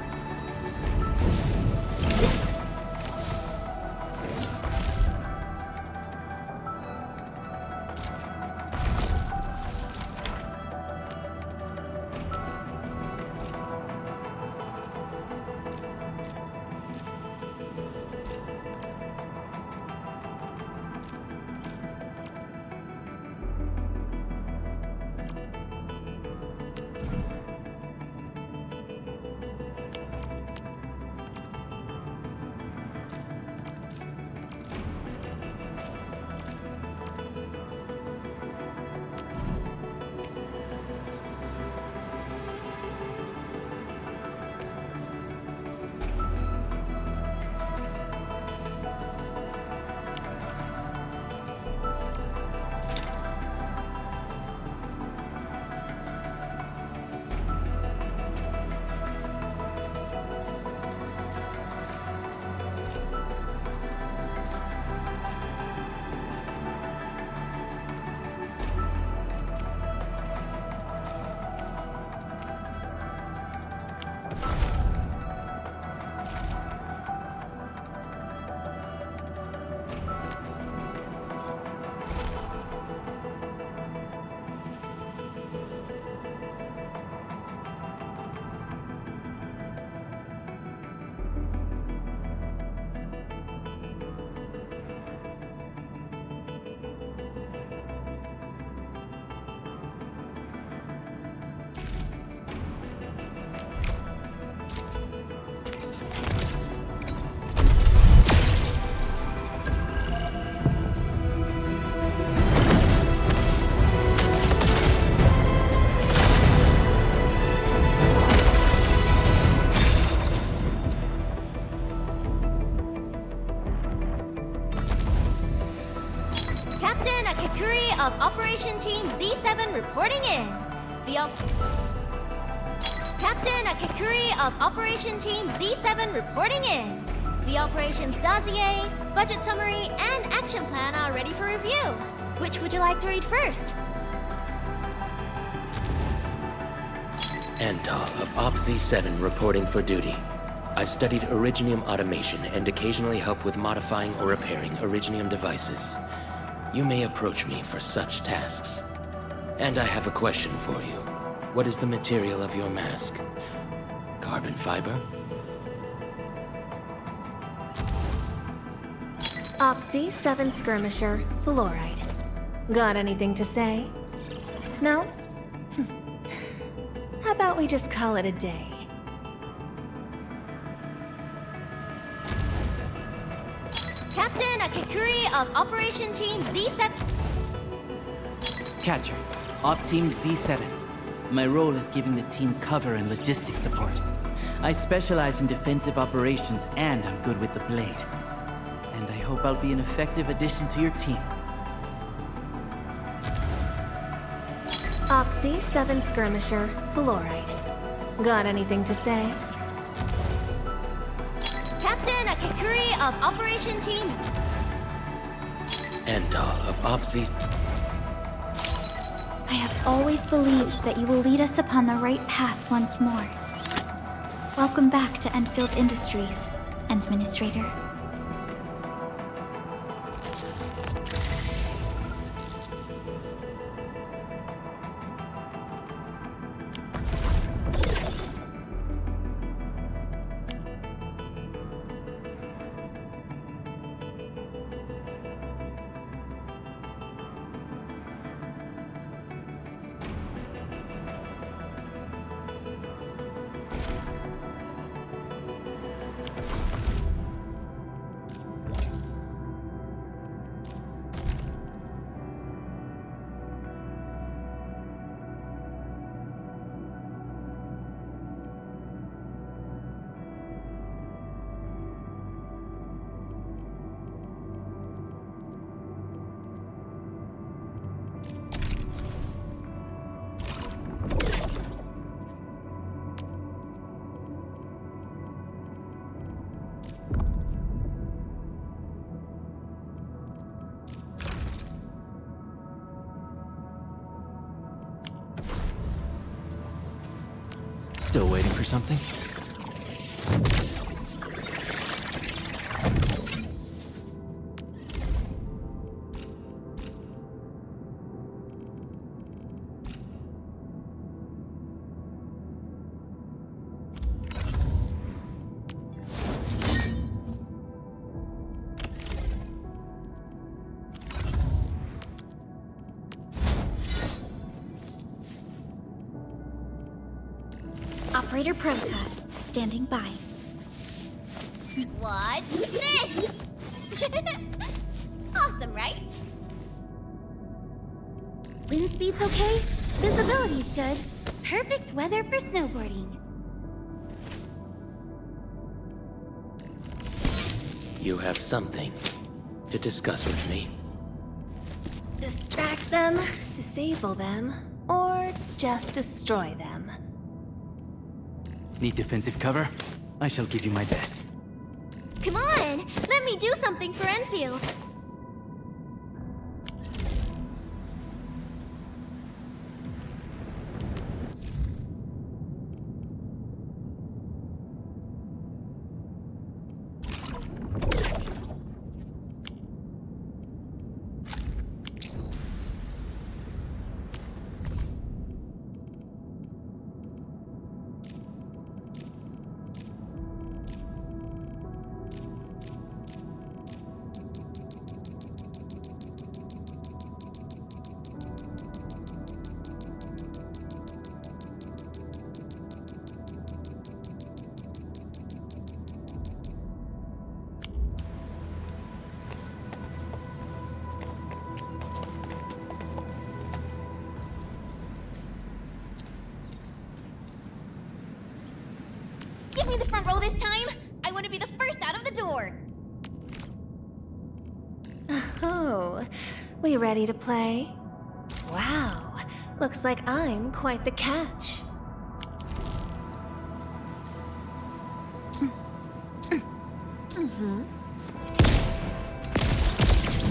Operation Team Z7 reporting in. Captain Akakuri of Operation Team Z7 reporting in. The operations dossier, budget summary, and action plan are ready for review. Which would you like to read first? Antal of Op Z7 reporting for duty. I've studied Originium automation and occasionally help with modifying or repairing Originium devices. You may approach me for such tasks. And I have a question for you. What is the material of your mask? Carbon fiber? Op Z7 skirmisher, fluoride. Got anything to say? No? How about we just call it a day? Captain Akakuri of Operation Team Z7. Catcher, Op Team Z7. My role is giving the team cover and logistics support. I specialize in defensive operations and I'm good with the blade. And I hope I'll be an effective addition to your team. Op Z7 skirmisher, fluoride. Got anything to say? Captain Akakuri of Operation Team. Antal of Op Z. I have always believed that you will lead us upon the right path once more. Welcome back to Endfield Industries, Endministrator. Still waiting for something? Operator Prosa, standing by. Watch this! Awesome, right? Wind speed's okay, visibility's good. Perfect weather for snowboarding. You have something to discuss with me. Distract them, disable them, or just destroy them. Need defensive cover? I shall give you my best. Come on! Let me do something for Enfield! Give me the front row this time! I want to be the first out of the door! Oh, we ready to play? Wow. Looks like I'm quite the catch.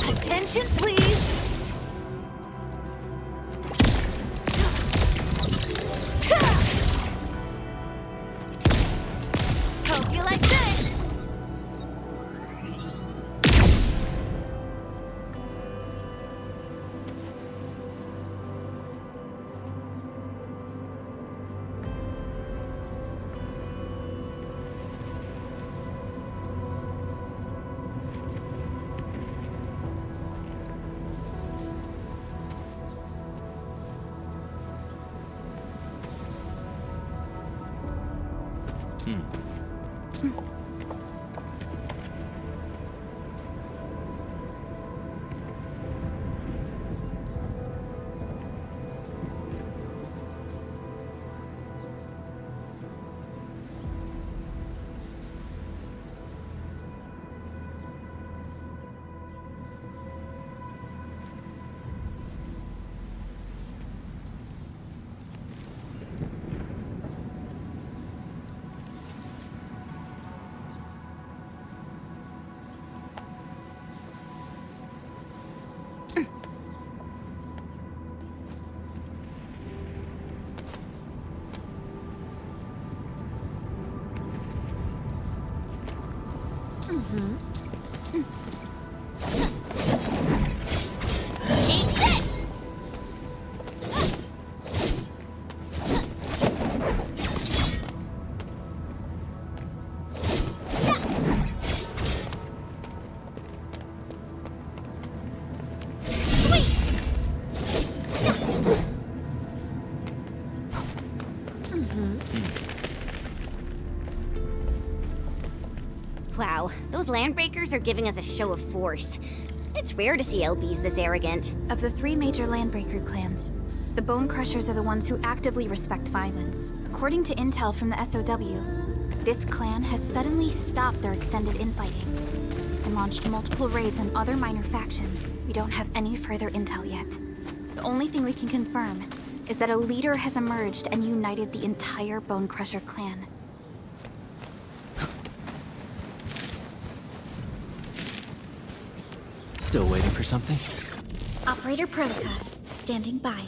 Attention, please! Hope you like this! Take this! Wow, those landbreakers are giving us a show of force. It's rare to see LBs this arrogant. Of the 3 major landbreaker clans, the Bone Crushers are the ones who actively respect violence. According to intel from the SOW, this clan has suddenly stopped their extended infighting and launched multiple raids on other minor factions. We don't have any further intel yet. The only thing we can confirm is that a leader has emerged and united the entire Bone Crusher clan. Still waiting for something? Operator Protocol, standing by.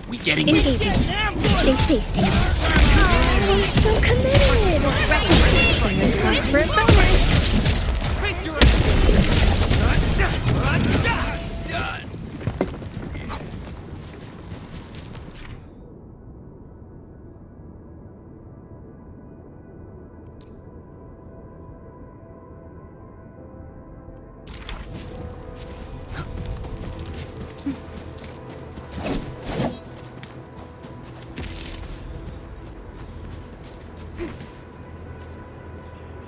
We getting Engaging. Stay safe, team. Oh, so committed! Fingers crossed for a bonus.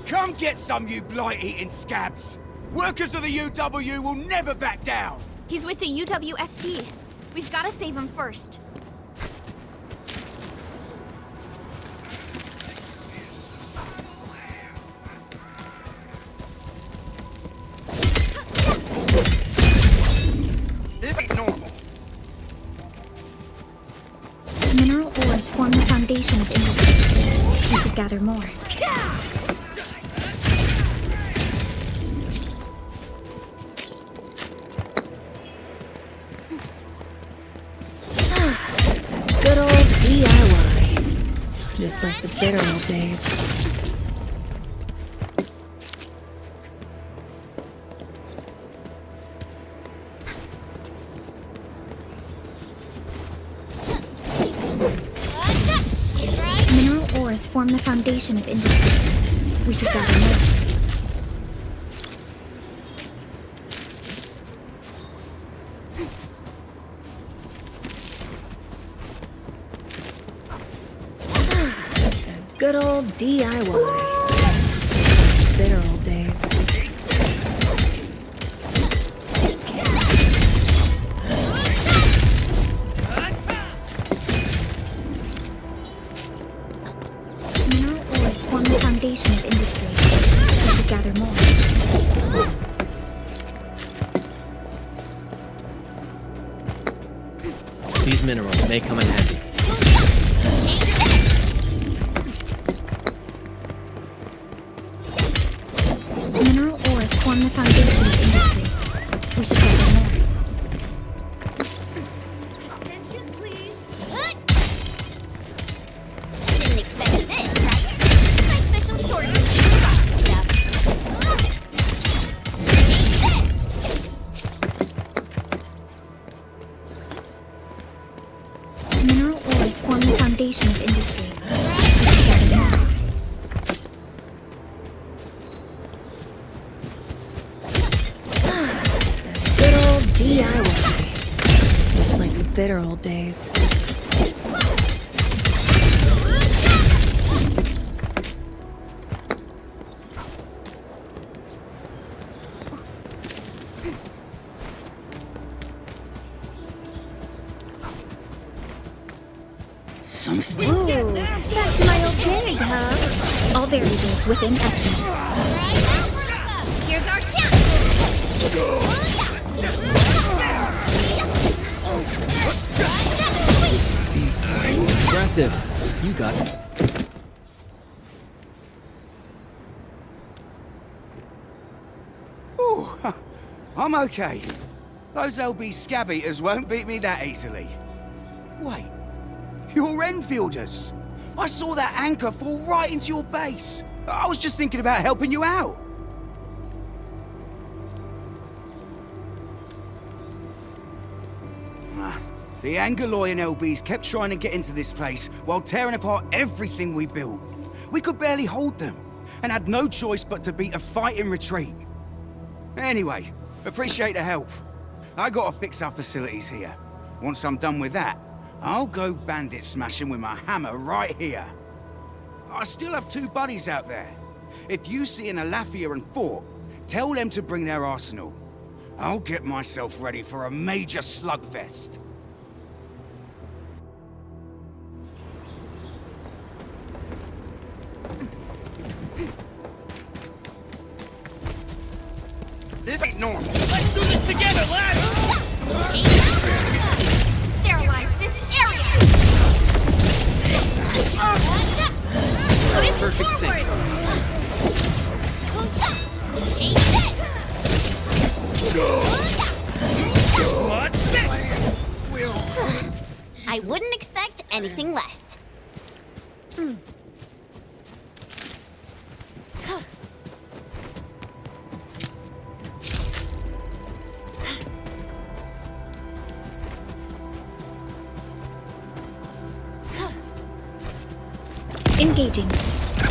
Come get some, you blight-eating scabs! Workers of the UW will never back down! He's with the UWST. We've got to save him first. This ain't normal. Mineral ores form the foundation of industry. We should gather more. Good old DIY. Just like the bitter old days. Mineral ores form the foundation of industry. We should gather more. Good old DIY. Bitter old days. Mineral ores form the foundation of industry. We should gather more. These minerals may come in handy. Mineral ores form the foundation of industry. We should gather more. Attention, please. Didn't expect this, right? My special sword is stuff. Mineral ores form the foundation of industry. We should gather more. Good old DIY. Just like the bitter old days. Something. Ooh, back to my old gig, huh? All variables within estimates. Here's our chance. Impressive. You got it. Ooh, I'm okay. Those LB scab eaters won't beat me that easily. Wait, you're Enfielders. I saw that anchor fall right into your base. I was just thinking about helping you out. The Angoloi and LBs kept trying to get into this place while tearing apart everything we built. We could barely hold them, and had no choice but to beat a fighting retreat. Anyway, appreciate the help. I gotta fix our facilities here. Once I'm done with that, I'll go bandit smashing with my hammer right here. I still have 2 buddies out there. If you see an Alafia and Fort, tell them to bring their arsenal. I'll get myself ready for a major slugfest. This ain't normal. Let's do this together, lads! Sterilize this area! Perfect sync. Take this! What's this? I wouldn't expect anything less. Engaging.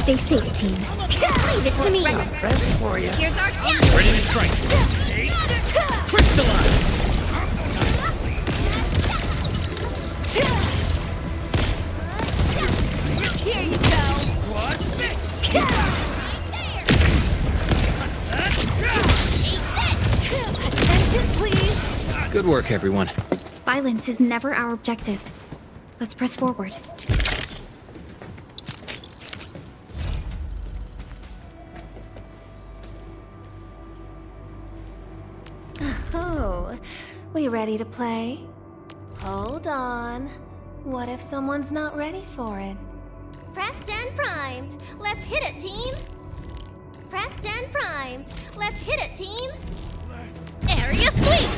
Stay safe, team. Leave it to me. Present for you. Here's our Ready to strike. Crystallize. Here you go. Watch this. Attention, please. Good work, everyone. Violence is never our objective. Let's press forward. Oh, we ready to play? Hold on. What if someone's not ready for it? Prepped and primed. Let's hit it, team. Prepped and primed. Let's hit it, team. Area sweep.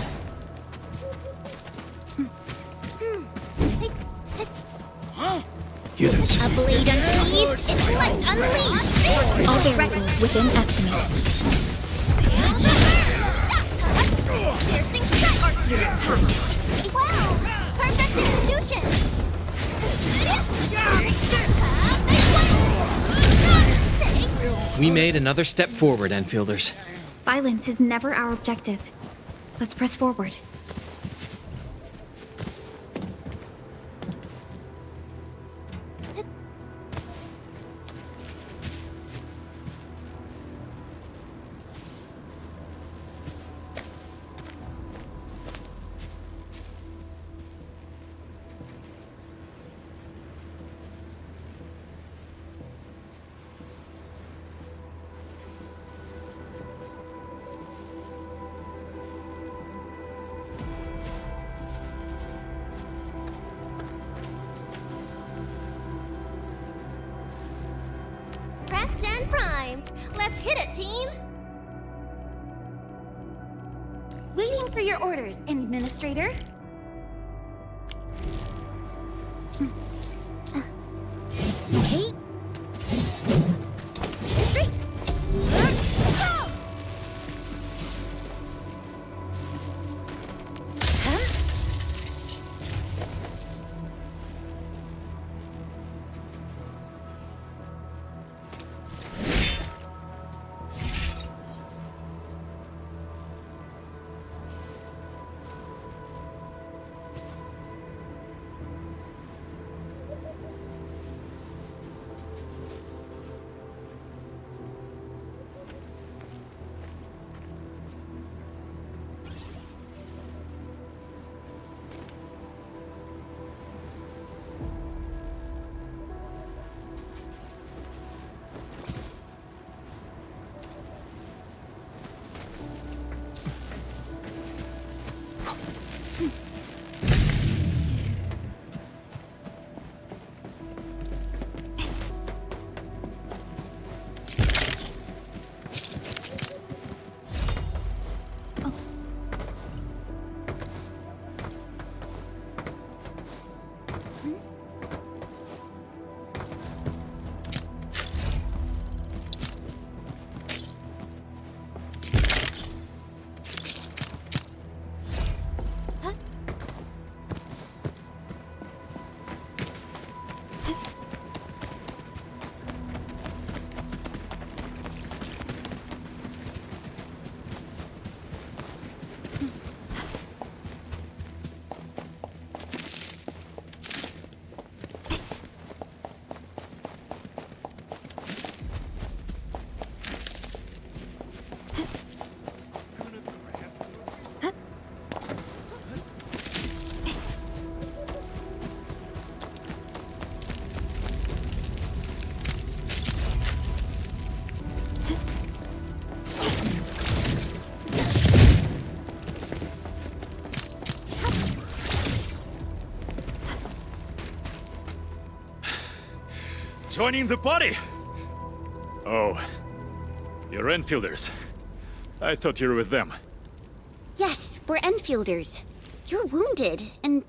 Units. A blade unsheathed, its light unleashed. All variables within estimates. Piercing strike. Wow! Perfect execution. We made another step forward, Enfielders. Violence is never our objective. Let's press forward. Prepped and primed. Let's hit it, team. Waiting for your orders, Endministrator. Hey. Joining the party? Oh, you're Enfielders. I thought you were with them. Yes, we're Enfielders. You're wounded, and...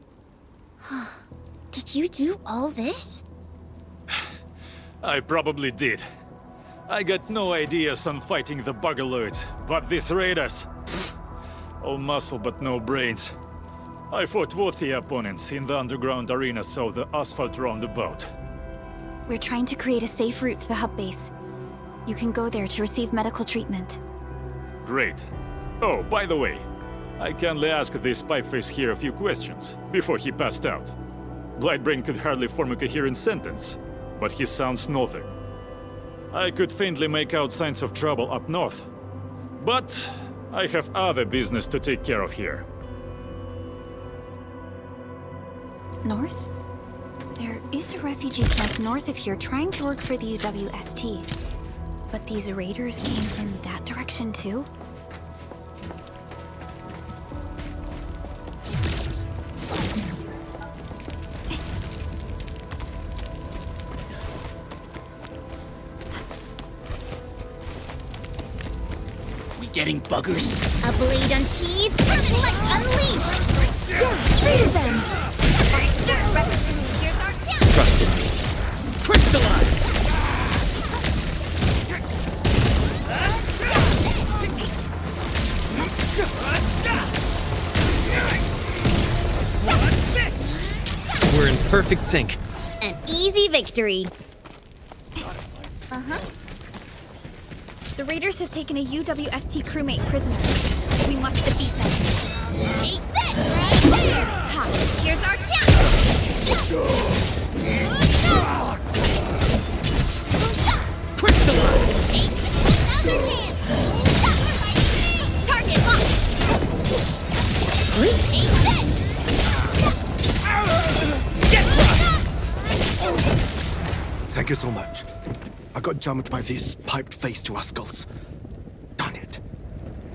Did you do all this? I probably did. I got no ideas on fighting the Buggerloids, but these raiders... all muscle but no brains. I fought both the opponents in the underground arena, so the asphalt roundabout. We're trying to create a safe route to the hub base. You can go there to receive medical treatment. Great. Oh, by the way, I kindly asked this pipeface here a few questions before he passed out. Blightbrain could hardly form a coherent sentence, but he sounds northern. I could faintly make out signs of trouble up north, but I have other business to take care of here. North? There is a refugee camp north of here trying to work for the UWST. But these raiders came from that direction too? We getting buggers? A blade unsheathed, light unleashed! Freeze them! Trust in me. Crystallize! We're in perfect sync. An easy victory. Uh-huh. The raiders have taken a UWST crewmate prisoner. We must defeat them. Take this right here! Ha! Here's our Crystallize! Take another hand! Target locked! Take this! Get crushed! Thank you so much. I got jumped by these piped-faced rascals. Darn it.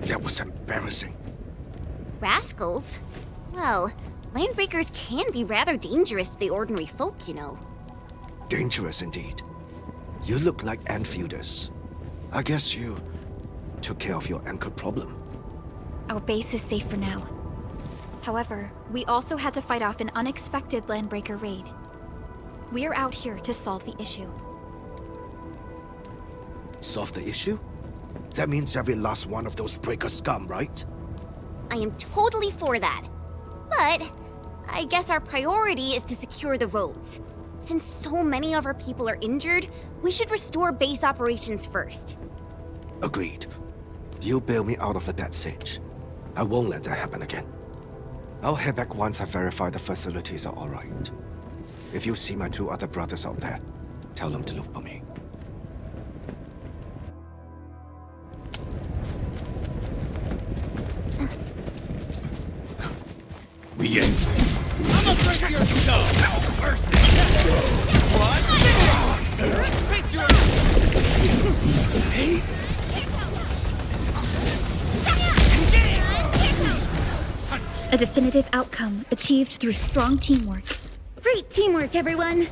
That was embarrassing. Rascals? Well, landbreakers can be rather dangerous to the ordinary folk, you know. Dangerous indeed. You look like Enfielders. I guess you took care of your anchor problem. Our base is safe for now. However, we also had to fight off an unexpected landbreaker raid. We're out here to solve the issue. Solve the issue? That means every last one of those breaker scum, right? I am totally for that. But I guess our priority is to secure the roads. Since so many of our people are injured, we should restore base operations first. Agreed. You bail me out of a bad sitch. I won't let that happen again. I'll head back once I verify the facilities are all right. If you see my two other brothers out there, tell them to look for me. We in. I'm gonna break your skull! Mercy! What? Face your... Hey! A definitive outcome achieved through strong teamwork. Great teamwork, everyone!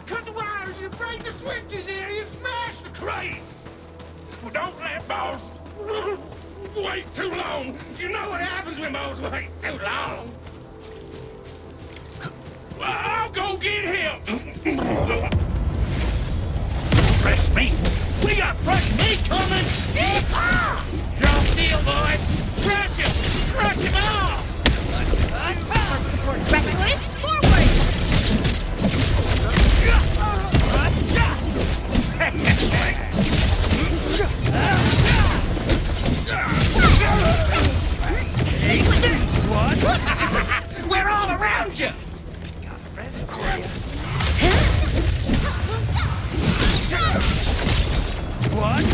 Cut the wires, you break the switches here, you smash the crates! Well, don't let boss wait too long! You know what happens when boss waits too long! Well, I'll go get him! Fresh meat! We got fresh meat coming! Draw steel, boys! Crush him! Crush him all! Let's support reckless forward! Take this! What? We're all around you! Got a present for you. What?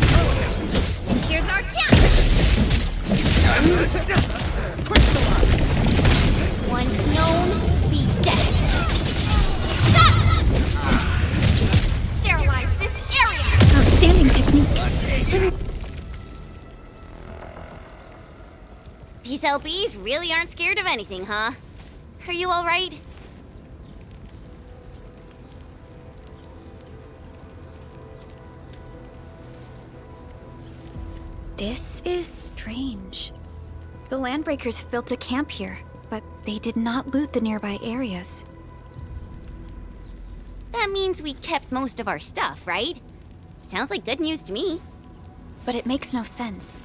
These LBs really aren't scared of anything, huh? Are you alright? This is strange. The Landbreakers built a camp here, but they did not loot the nearby areas. That means we kept most of our stuff, right? Sounds like good news to me. But it makes no sense.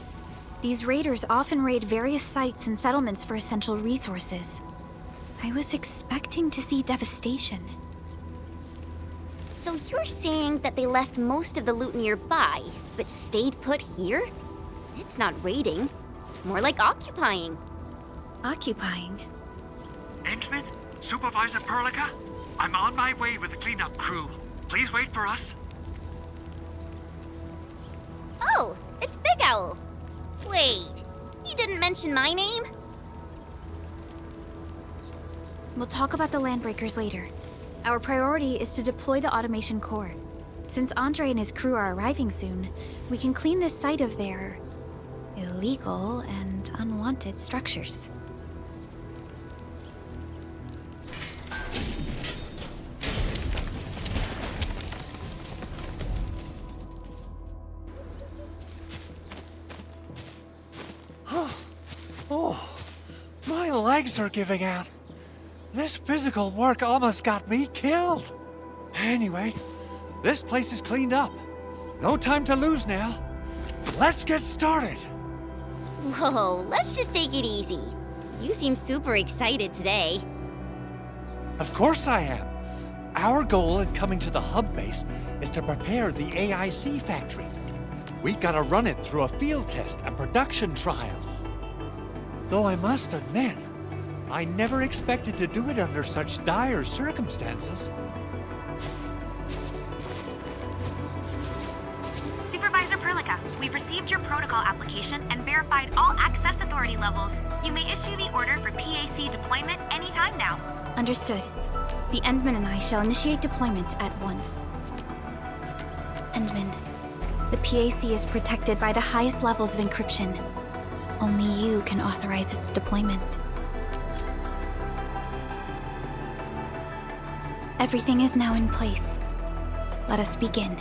These raiders often raid various sites and settlements for essential resources. I was expecting to see devastation. So you're saying that they left most of the loot nearby, but stayed put here? It's not raiding. More like occupying. Occupying? Endman? Supervisor Perlica? I'm on my way with the cleanup crew. Please wait for us. Oh, it's Big Owl. Wait, you didn't mention my name? We'll talk about the Landbreakers later. Our priority is to deploy the automation core. Since Andre and his crew are arriving soon, we can clean this site of their illegal and unwanted structures. Oh, my legs are giving out. This physical work almost got me killed. Anyway, this place is cleaned up. No time to lose now. Let's get started. Whoa, let's just take it easy. You seem super excited today. Of course I am. Our goal in coming to the hub base is to prepare the AIC factory. We gotta run it through a field test and production trials. Though I must admit, I never expected to do it under such dire circumstances. Supervisor Perlica, we've received your protocol application and verified all access authority levels. You may issue the order for PAC deployment anytime now. Understood. The Endman and I shall initiate deployment at once. Endman, the PAC is protected by the highest levels of encryption. Only you can authorize its deployment. Everything is now in place. Let us begin.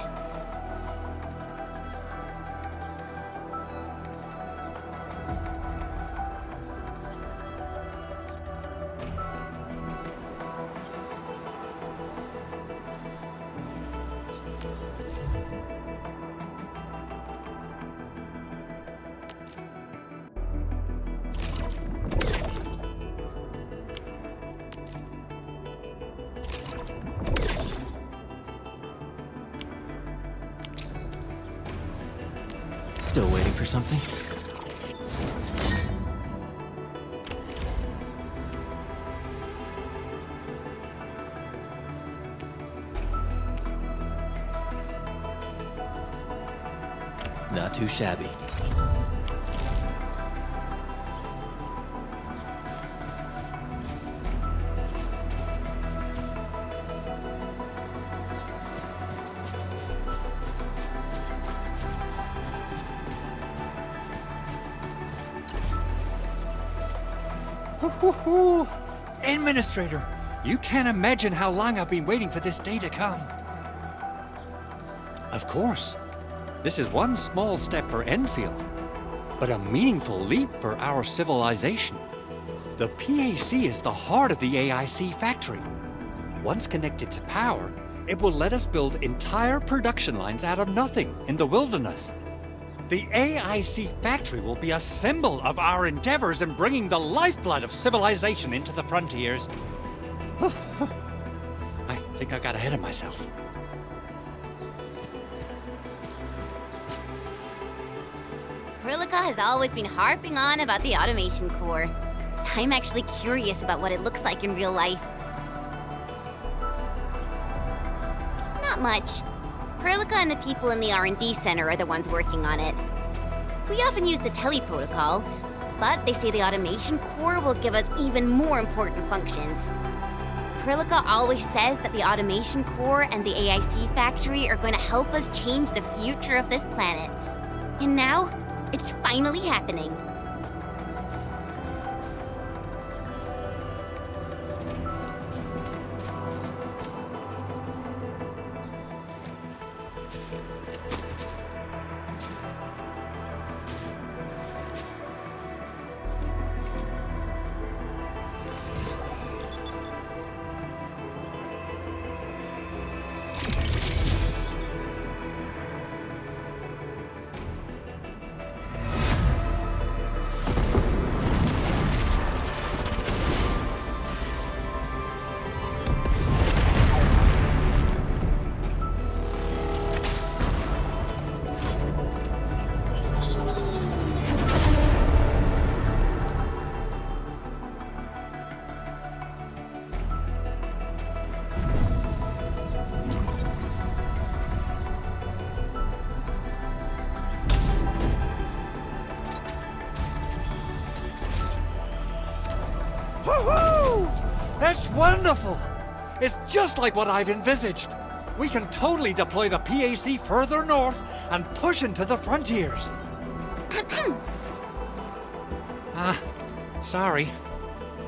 Still waiting for something? Not too shabby. Endministrator, you can't imagine how long I've been waiting for this day to come. Of course, this is one small step for Endfield, but a meaningful leap for our civilization. The PAC is the heart of the AIC factory. Once connected to power, it will let us build entire production lines out of nothing in the wilderness. The AIC factory will be a symbol of our endeavors in bringing the lifeblood of civilization into the frontiers. I think I got ahead of myself. Perlica has always been harping on about the automation core. I'm actually curious about what it looks like in real life. Not much. Perlica and the people in the R&D center are the ones working on it. We often use the tele-protocol, but they say the automation core will give us even more important functions. Perlica always says that the automation core and the AIC factory are going to help us change the future of this planet. And now, it's finally happening. That's wonderful! It's just like what I've envisaged. We can totally deploy the PAC further north and push into the frontiers. Sorry.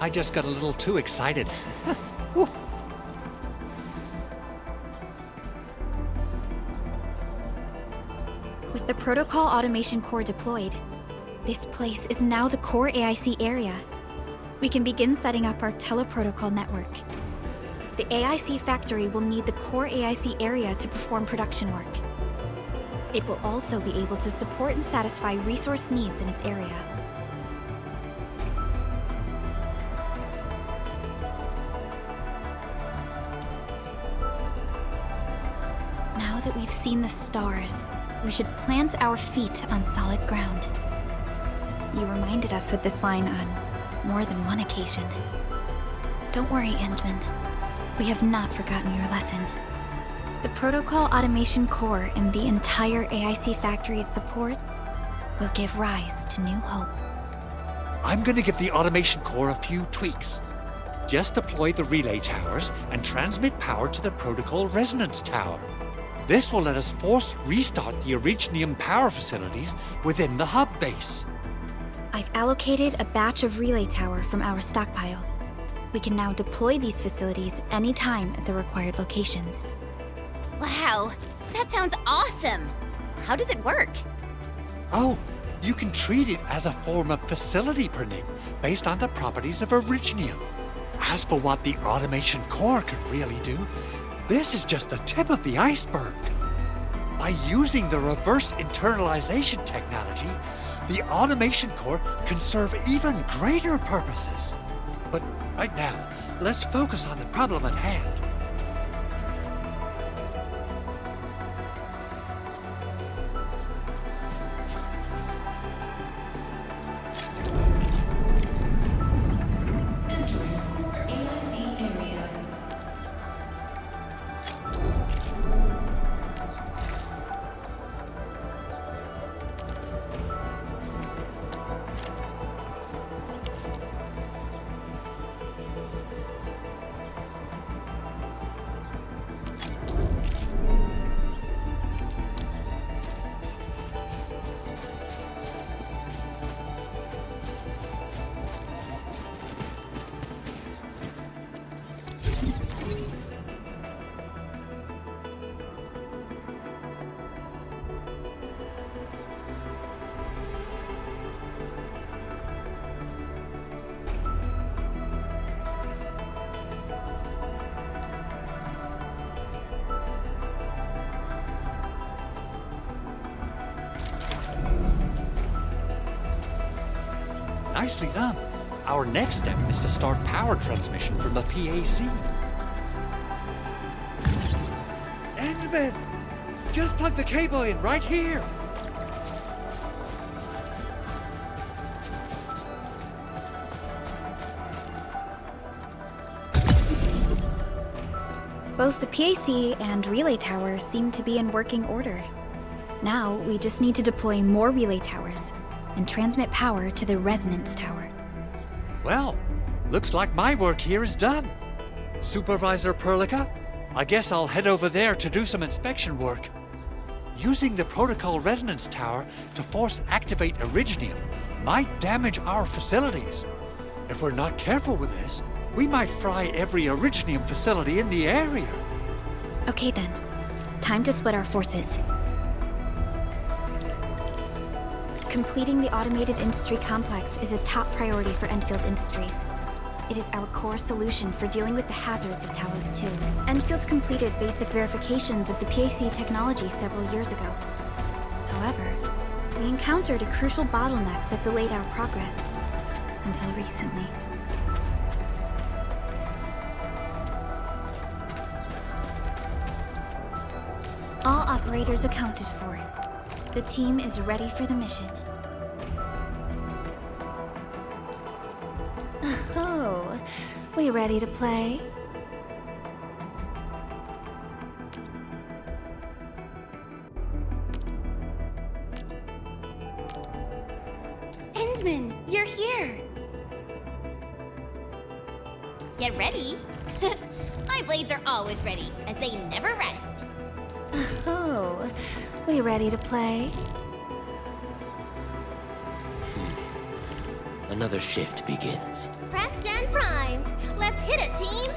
I just got a little too excited. With the Protocol Automation Core deployed, this place is now the core AIC area. We can begin setting up our teleprotocol network. The AIC factory will need the core AIC area to perform production work. It will also be able to support and satisfy resource needs in its area. Now that we've seen the stars, we should plant our feet on solid ground. You reminded us with this line on more than one occasion. Don't worry, Endman. We have not forgotten your lesson. The Protocol Automation Core and the entire AIC factory it supports will give rise to new hope. I'm gonna give the Automation Core a few tweaks. Just deploy the relay towers and transmit power to the Protocol Resonance Tower. This will let us force restart the Originium power facilities within the hub base. I've allocated a batch of relay tower from our stockpile. We can now deploy these facilities anytime at the required locations. Wow, that sounds awesome! How does it work? Oh, you can treat it as a form of facility permit based on the properties of Originium. As for what the Automation Core could really do, this is just the tip of the iceberg. By using the reverse internalization technology, the Automation Core can serve even greater purposes. But right now, let's focus on the problem at hand. Nicely done. Our next step is to start power transmission from the PAC. Endman! Just plug the cable in right here! Both the PAC and relay tower seem to be in working order. Now, we just need to deploy more relay towers and transmit power to the Resonance Tower. Well, looks like my work here is done. Supervisor Perlica, I guess I'll head over there to do some inspection work. Using the Protocol Resonance Tower to force activate Originium might damage our facilities. If we're not careful with this, we might fry every Originium facility in the area. Okay then, time to split our forces. Completing the automated industry complex is a top priority for Endfield Industries. It is our core solution for dealing with the hazards of Talos-II. Endfield completed basic verifications of the PAC technology several years ago. However, we encountered a crucial bottleneck that delayed our progress until recently. All operators accounted for. The team is ready for the mission. Oh, we ready to play? Endman, you're here! Get ready. My blades are always ready, as they never rest. Oh, we ready to play? Another shift begins. Prepped and primed. Let's hit it, team!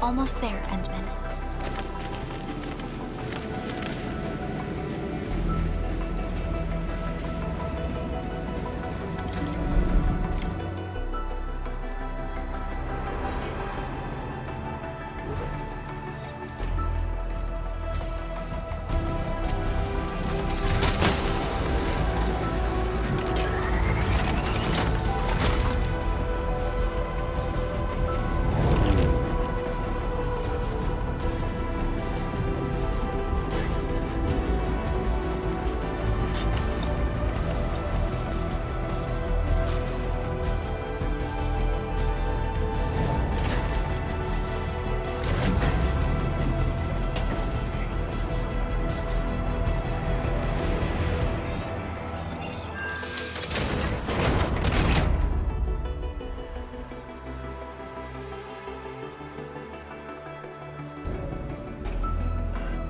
Almost there, Endman.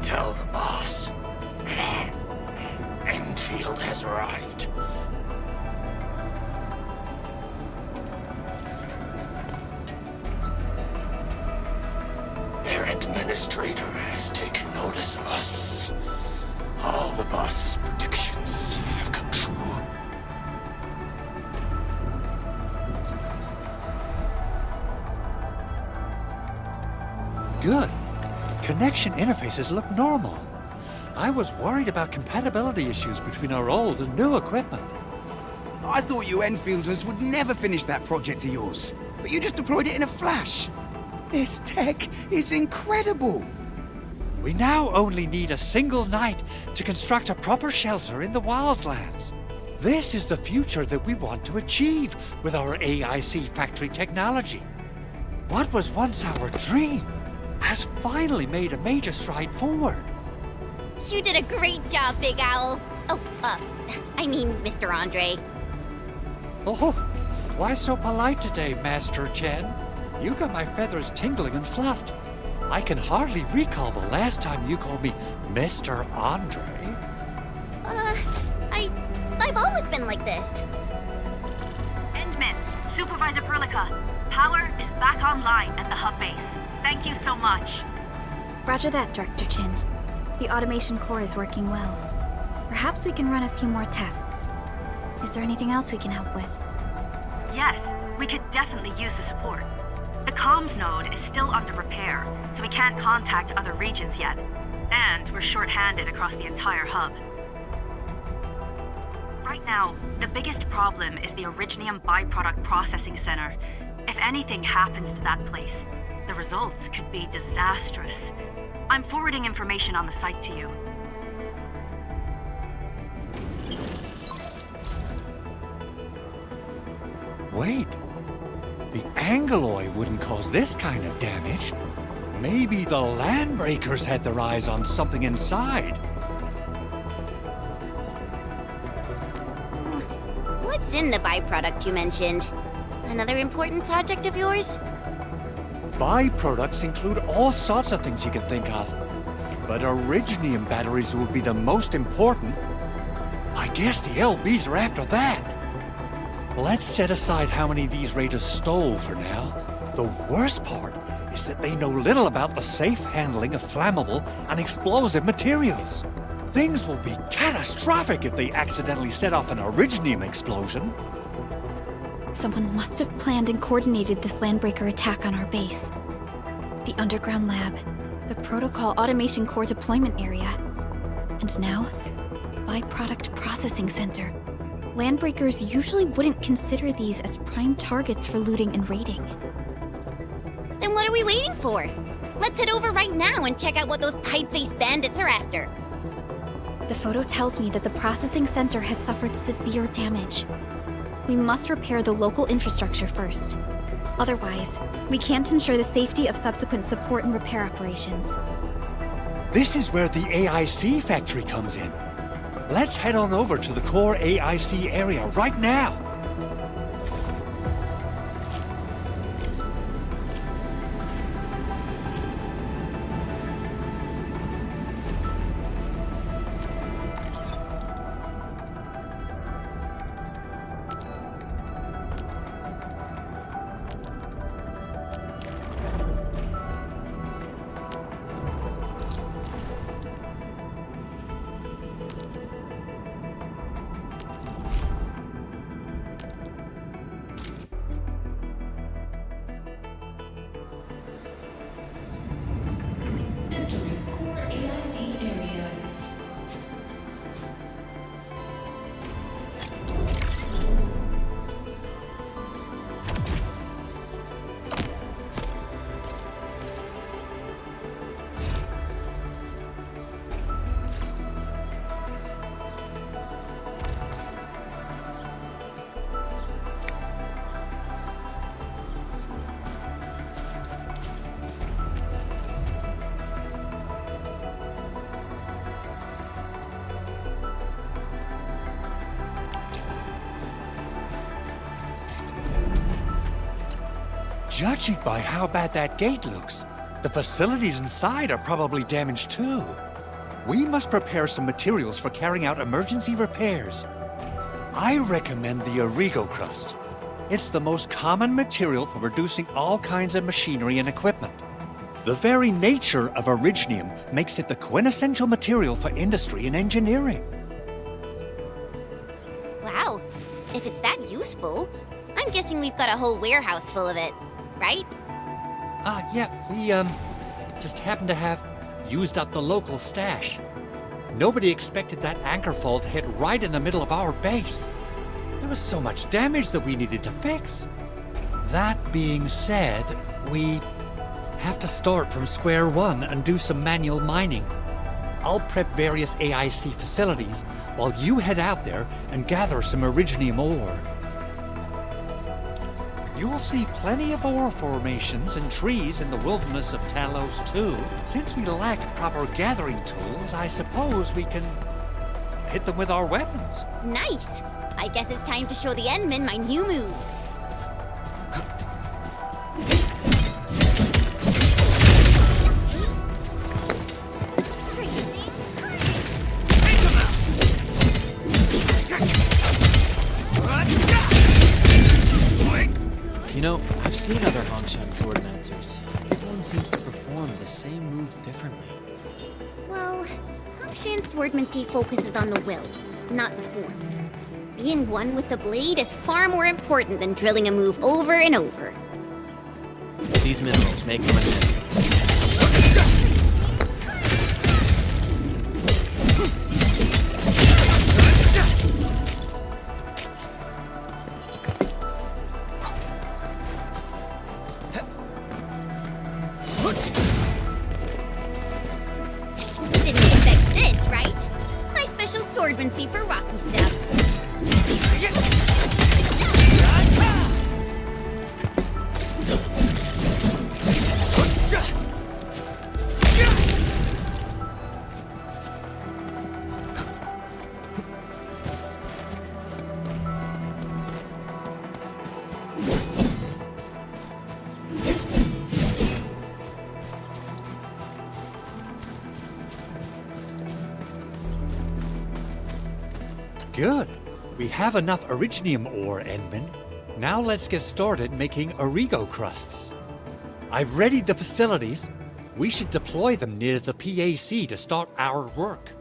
Tell the boss. Enfield has arrived. Their Endministrator has taken notice of us. All the boss's predictions have come true. Good. Connection interfaces look normal. I was worried about compatibility issues between our old and new equipment. I thought you Enfielders would never finish that project of yours, but you just deployed it in a flash. This tech is incredible. We now only need a single night to construct a proper shelter in the wildlands. This is the future that we want to achieve with our AIC factory technology. What was once our dream has finally made a major stride forward. You did a great job, Big Owl. Oh, I mean, Mr. Andre. Oh, why so polite today, Master Chen? You got my feathers tingling and fluffed. I can hardly recall the last time you called me Mr. Andre. I've always been like this. Endman, Supervisor Perlica, power is back online at the hub base. Thank you so much. Roger that, Director Chin. The automation core is working well. Perhaps we can run a few more tests. Is there anything else we can help with? Yes, we could definitely use the support. The comms node is still under repair, so we can't contact other regions yet. And we're short-handed across the entire hub. Right now, the biggest problem is the Originium byproduct processing center. If anything happens to that place, the results could be disastrous. I'm forwarding information on the site to you. Wait. The Angeloy wouldn't cause this kind of damage. Maybe the Landbreakers had their eyes on something inside. What's in the byproduct you mentioned? Another important project of yours? Byproducts include all sorts of things you can think of. But Originium batteries will be the most important. I guess the LBs are after that. Let's set aside how many these raiders stole for now. The worst part is that they know little about the safe handling of flammable and explosive materials. Things will be catastrophic if they accidentally set off an Originium explosion. Someone must have planned and coordinated this landbreaker attack on our base. The underground lab, the protocol automation core deployment area, and now, byproduct processing center. Landbreakers usually wouldn't consider these as prime targets for looting and raiding. Then what are we waiting for? Let's head over right now and check out what those pipe-faced bandits are after. The photo tells me that the processing center has suffered severe damage. We must repair the local infrastructure first. Otherwise, we can't ensure the safety of subsequent support and repair operations. This is where the AIC factory comes in. Let's head on over to the core AIC area right now. Judging by how bad that gate looks, the facilities inside are probably damaged too. We must prepare some materials for carrying out emergency repairs. I recommend the Origo crust. It's the most common material for producing all kinds of machinery and equipment. The very nature of Originium makes it the quintessential material for industry and engineering. Wow, if it's that useful, I'm guessing we've got a whole warehouse full of it, right? Yeah, we, just happen to have used up the local stash. Nobody expected that anchor fall to hit right in the middle of our base. There was so much damage that we needed to fix. That being said, we have to start from square one and do some manual mining. I'll prep various AIC facilities while you head out there and gather some Originium ore. You'll see plenty of ore formations and trees in the wilderness of Talos-II. Since we lack proper gathering tools, I suppose we can hit them with our weapons. Nice! I guess it's time to show the Endmen my new moves. You know, I've seen other Hongshan swordmancers. Everyone seems to perform the same move differently. Well, Hongshan swordmancy focuses on the will, not the form. Being one with the blade is far more important than drilling a move over and over. These minerals make them an enemy. Didn't expect this, right? My special swordmancy for rocky stuff. Good. We have enough Originium ore, Endman. Now let's get started making Origo crusts. I've readied the facilities. We should deploy them near the PAC to start our work.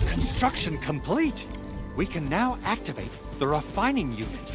Construction complete! We can now activate the refining unit.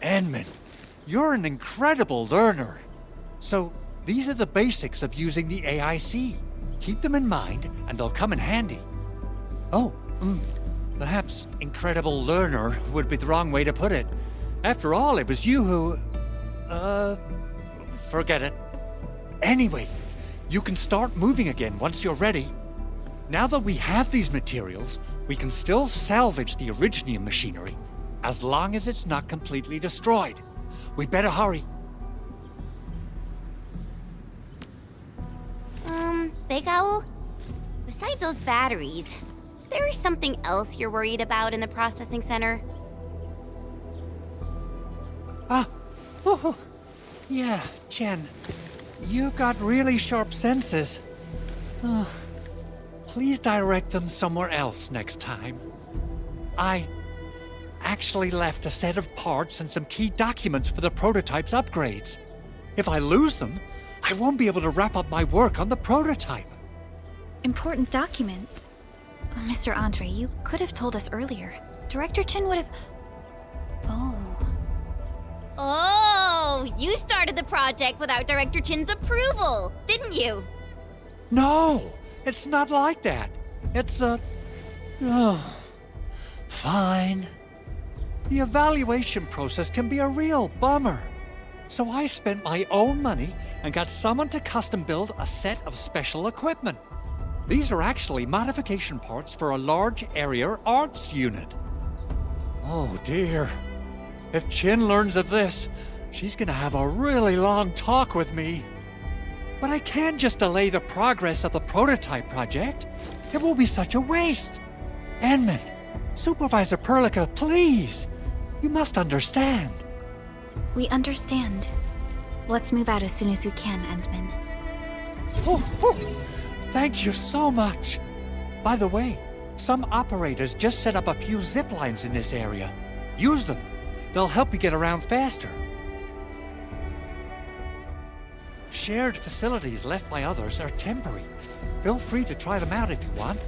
Endman, you're an incredible learner. So, these are the basics of using the AIC. Keep them in mind, and they'll come in handy. Oh, perhaps incredible learner would be the wrong way to put it. After all, it was you who... forget it. Anyway, you can start moving again once you're ready. Now that we have these materials, we can still salvage the Originium machinery, as long as it's not completely destroyed. We better hurry. Big Owl? Besides those batteries, is there something else you're worried about in the processing center? Yeah, Jen. You got really sharp senses. Please direct them somewhere else next time. I actually left a set of parts and some key documents for the prototype's upgrades. If I lose them, I won't be able to wrap up my work on the prototype. Important documents? Mr. Andre, you could have told us earlier. Director Chin would have... Oh, you started the project without Director Chin's approval, didn't you? No, it's not like that. It's fine. The evaluation process can be a real bummer. So I spent my own money and got someone to custom build a set of special equipment. These are actually modification parts for a large area arts unit. Oh dear. If Chin learns of this, she's gonna have a really long talk with me. But I can't just delay the progress of the prototype project. It will be such a waste. Endman, Supervisor Perlica, please. You must understand. We understand. Let's move out as soon as we can, Endman. Thank you so much. By the way, Some operators just set up a few zip lines in this area. Use them. They'll help you get around faster. Shared facilities left by others are temporary. Feel free to try them out if you want.